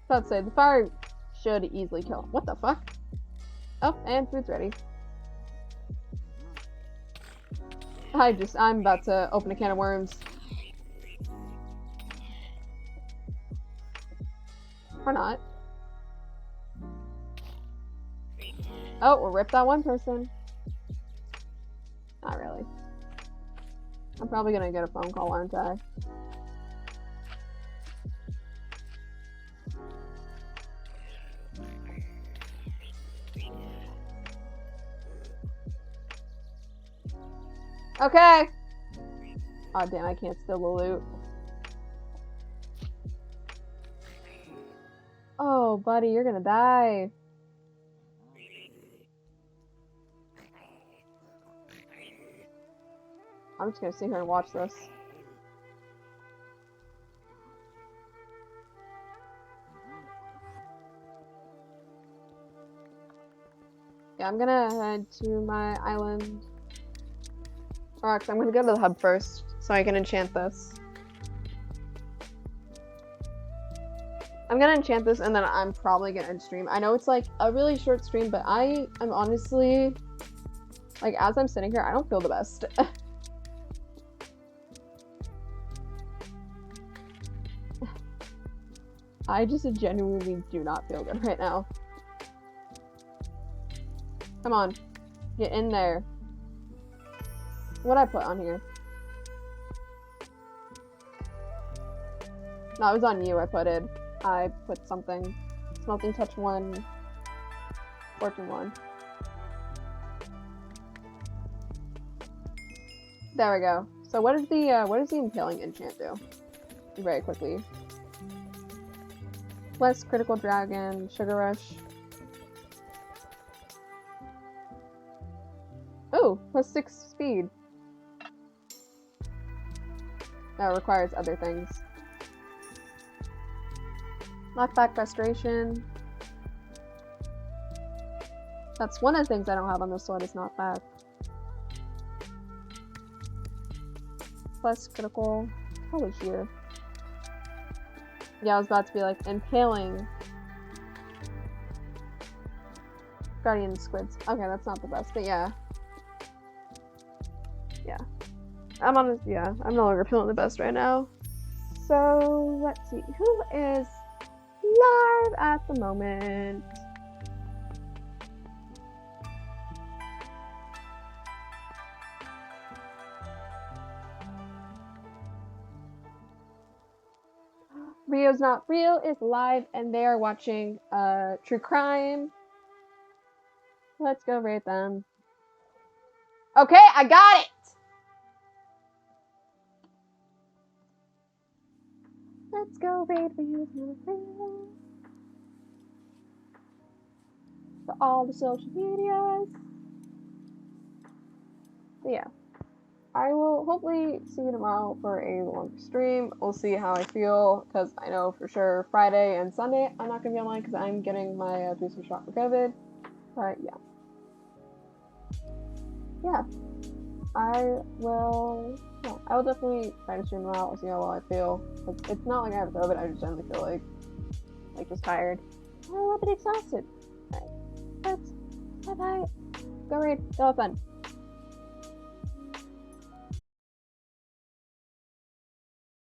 So I'd say the fire should easily kill. What the fuck? Oh, and food's ready. I'm about to open a can of worms. Or not. Oh, we'll rip that one person. Not really. I'm probably gonna get a phone call, aren't I? Okay! Oh damn, I can't steal the loot. Oh, buddy, you're gonna die. I'm just gonna sit here and watch this. Yeah, I'm gonna head to my island. Or actually, I'm gonna go to the hub first, so I can enchant this. I'm gonna enchant this, and then I'm probably gonna end stream. I know it's like a really short stream, but I'm honestly, like, as I'm sitting here, I don't feel the best. I just genuinely do not feel good right now. Come on. Get in there. What'd I put on here? No, it was on you I put something. Smoking touch 1. Fortune 1. There we go. So what does the impaling enchant do? Very quickly. Less critical dragon, sugar rush. Oh, plus 6 speed. That requires other things. Knockback frustration. That's one of the things I don't have on this sword is knockback. Plus critical. Probably here. Yeah, I was about to be like, impaling. Guardian squids. Okay, that's not the best, but yeah. Yeah. I'm no longer feeling the best right now. So let's see, who is live at the moment? Rio's Not Real is live and they are watching True Crime. Let's go rate them. Okay, I got it! Let's go rate Rio's Not Real. For all the social medias. But yeah. I will hopefully see you tomorrow for a longer stream. We'll see how I feel, because I know for sure Friday and Sunday I'm not going to be online because I'm getting my booster shot for COVID. But yeah. Yeah. I will definitely try to stream tomorrow. I'll see how well I feel. It's not like I have COVID, I just generally feel like just tired. I'm a little bit exhausted. Alright. Bye bye. Go read. Go have fun.